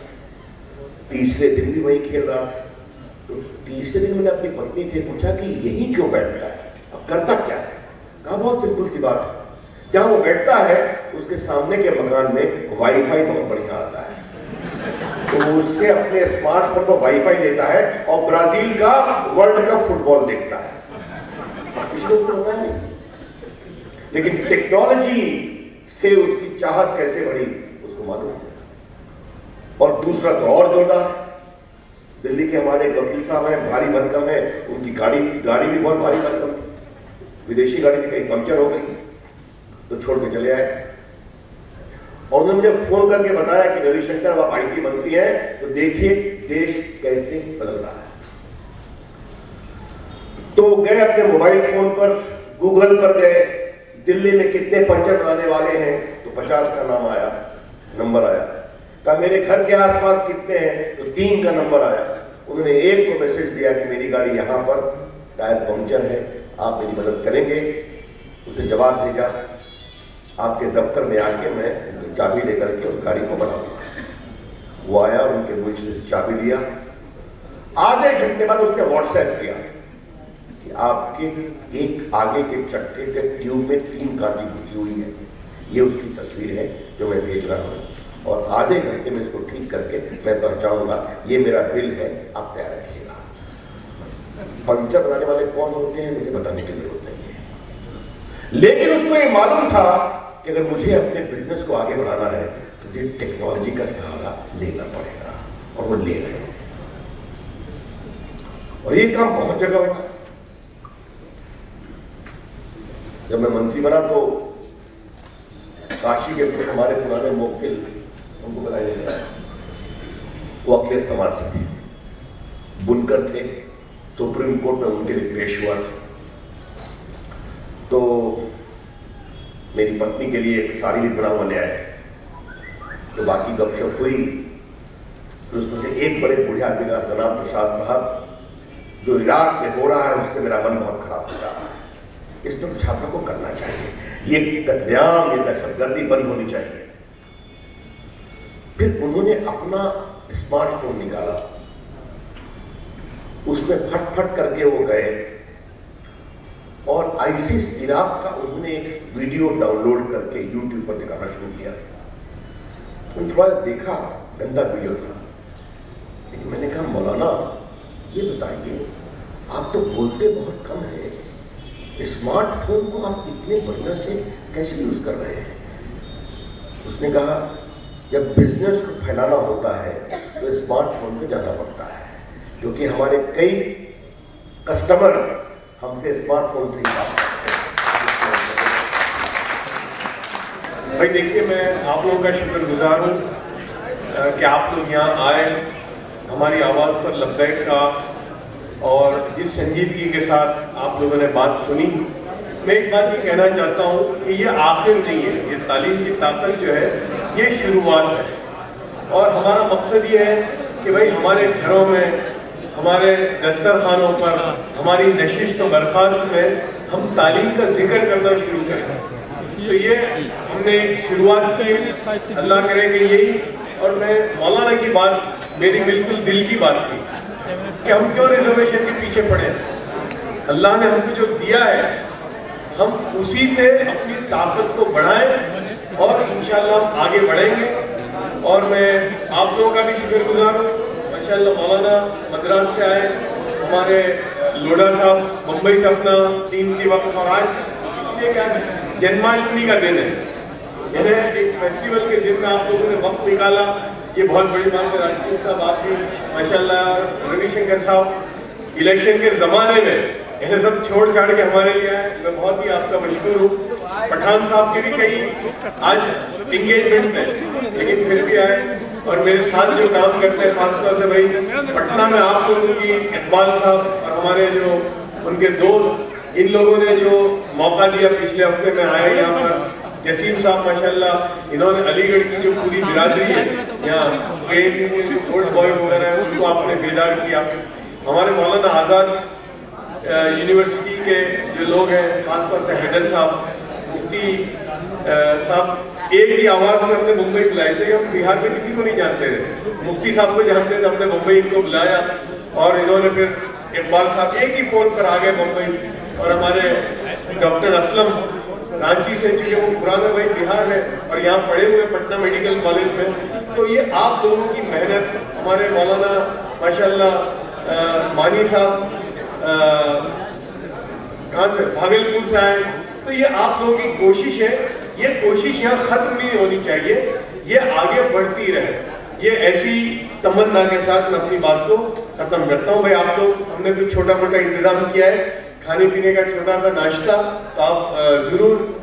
तीसरे दिन भी वही खेल रहा था। तो तीसरे दिन मैंने अपनी पत्नी से पूछा कि यही क्यों बैठता है, अब करता क्या है? कहा बहुत सिंपल सी बात है, जहां वो बैठता है उसके सामने के मकान में वाईफाई बहुत बढ़िया आता है, तो उससे अपने स्मार्टफोन पर वाईफाई लेता है और ब्राजील का वर्ल्ड कप फुटबॉल देखता है। इसको उसको पता नहीं, लेकिन टेक्नोलॉजी से उसकी चाहत कैसे बढ़ी उसको मालूम है। और दूसरा तो और जोरदार, दिल्ली के हमारे वकील साहब हैं, भारी भरकम है, उनकी गाड़ी भी बहुत भारी भरकम थी, विदेशी गाड़ी थी, कहीं पंक्चर हो गई तो छोड़ के चले आए। और उन्होंने मुझे फोन करके बताया कि रविशंकर आप आईटी मंत्री हैं, तो देखिए देश कैसे बदल रहा है। तो गए अपने मोबाइल फोन पर, गूगल पर गए, दिल्ली में कितने पंचर बनाने वाले हैं, तो 50 का नाम आया, नंबर आया। कहा मेरे घर के आसपास कितने हैं, तो 3 का नंबर आया। उन्होंने एक को मैसेज दिया कि मेरी गाड़ी यहां पर टायर पंक्चर है, आप मेरी मदद करेंगे। उसने जवाब भेजा, आपके दफ्तर में आके मैं चाबी लेकर के उस गाड़ी को बनाऊंगा। वो आया, उनके मुझे से चाबी लिया। आधे घंटे बाद उसने व्हाट्सएप किया कि आपके एक आगे के चक्के के ट्यूब में 3 कांटी घुसी हुई है, ये उसकी तस्वीर है जो मैं भेज रहा हूँ, और आधे घंटे में इसको ठीक करके मैं पहुंचाऊंगा, ये मेरा बिल है, आप तैयार रखिएगा। पंचर बनाने वाले कौन होते हैं मुझे बताने की जरूरत नहीं है, लेकिन उसको ये मालूम था कि अगर मुझे अपने बिजनेस को आगे बढ़ाना है तो मुझे टेक्नोलॉजी का सहारा लेना पड़ेगा, और वो ले रहे हैं। और ये काम बहुत जगह होगा। जब मैं मंत्री बना तो काशी के हमारे पुराने मुवक्किल, उनको बताया जाता है, वो अकलियत समाज से थे, बुनकर थे, सुप्रीम कोर्ट में उनके लिए पेश हुआ था। तो मेरी पत्नी के लिए एक साड़ी भी बना हुआ ले आए। तो बाकी गपशप हुई, तो उसमें से एक बड़े बूढ़े आदमी का जनाब प्रसाद साहब, जो इराक में हो रहा है उससे मेरा मन बहुत खराब हो रहा है, इस पर छात्रा को करना चाहिए, ये कत्लेआम, ये दहशतगर्दी बंद होनी चाहिए। फिर उन्होंने अपना स्मार्टफोन निकाला, उसमें फट करके वो गए और आईसिस इराक का उन्होंने एक वीडियो डाउनलोड करके यूट्यूब पर दिखाना शुरू किया। उन्होंने थोड़ा देखा, गंदा वीडियो था, लेकिन मैंने कहा मौलाना ये बताइए, आप तो बोलते बहुत कम है, स्मार्टफोन को आप इतने बढ़िया से कैसे यूज कर रहे हैं? उसने कहा जब बिजनेस को फैलाना होता है तो स्मार्टफोन पे जाना पड़ता है, क्योंकि हमारे कई कस्टमर हमसे स्मार्टफोन से ही बात करते हैं। भाई देखिए, मैं आप लोगों का शुक्रगुजार हूँ कि आप लोग यहाँ आए, हमारी आवाज़ पर लब्बैक का, और जिस संजीदगी के साथ आप लोगों ने बात सुनी। मैं एक बात ये कहना चाहता हूँ कि ये आखिर नहीं है, ये तालीम की ताकत जो है ये शुरुआत है। और हमारा मकसद ये है कि भाई हमारे घरों में, हमारे दस्तरखानों पर, हमारी नशिस्त और बर्खास्त में हम तालीम का जिक्र करना शुरू करें। तो ये हमने शुरुआत की, अल्लाह करे कि यही और मैं मौलाना की बात मेरी बिल्कुल दिल की बात थी कि हम क्यों रिजर्वेशन के पीछे पड़े हैं। अल्लाह ने हमको जो दिया है हम उसी से अपनी ताकत को बढ़ाएं और इंशाल्लाह हम आगे बढ़ेंगे। और मैं आप लोगों का भी शुक्रगुजार हूँ। माशाल्लाह मौलाना मद्रास से आए, हमारे लोढ़ा साहब मुंबई से अपना टीम के वक्त, और आज इसलिए क्या जन्माष्टमी का दिन है, इन्हें एक फेस्टिवल के दिन में आप लोगों ने वक्त निकाला, ये बहुत बड़ी बात है। राजपूत साहब आप भी माशाल्लाह, रविशंकर साहब इलेक्शन के ज़माने में इन्हें सब छोड़ छाड़ के हमारे लिए आए, मैं बहुत ही आपका मशहूर हूँ। पठान साहब के भी कई आज इंगेजमेंट में, लेकिन फिर भी आए और मेरे साथ जो काम करते हैं, खासतौर से भाई पटना में आप लोगों की इकबाल साहब और हमारे जो उनके दोस्त, इन लोगों ने जो मौका दिया पिछले हफ्ते में आए यहाँ पर। जसीम साहब माशाल्लाह, इन्होंने अलीगढ़ की जो पूरी बिरादरी है यहाँ स्पोर्ट्स बॉयज वगैरह है उसको आपने बेदार किया। हमारे मौलाना आज़ाद यूनिवर्सिटी के जो लोग हैं, खासतौर से हैदर साहब, मुफ्ती साहब, एक ही आवाज़ में हमने मुंबई बुलाए थे। हम बिहार में किसी को नहीं जानते थे, मुफ्ती साहब को जानते थे, हमने मुंबई इनको बुलाया और इन्होंने फिर इकबाल साहब एक ही फ़ोन पर आ गए मुंबई। और हमारे डॉक्टर असलम रांची से, चूँकि वो पुराना भाई बिहार है और यहाँ पढ़े हुए पटना मेडिकल कॉलेज में, तो ये आप लोगों की मेहनत। हमारे मौलाना माशाल्लाह मानी साहब कहाँ से, भागलपुर से आए, तो ये आप लोगों की कोशिश है। ये कोशिश यहाँ खत्म नहीं होनी चाहिए, ये आगे बढ़ती रहे। ये ऐसी तमन्ना के साथ मैं अपनी बात को खत्म करता हूँ। भाई आप लोग, हमने कुछ छोटा मोटा इंतजाम किया है, खाने पीने का छोटा सा नाश्ता, तो आप जरूर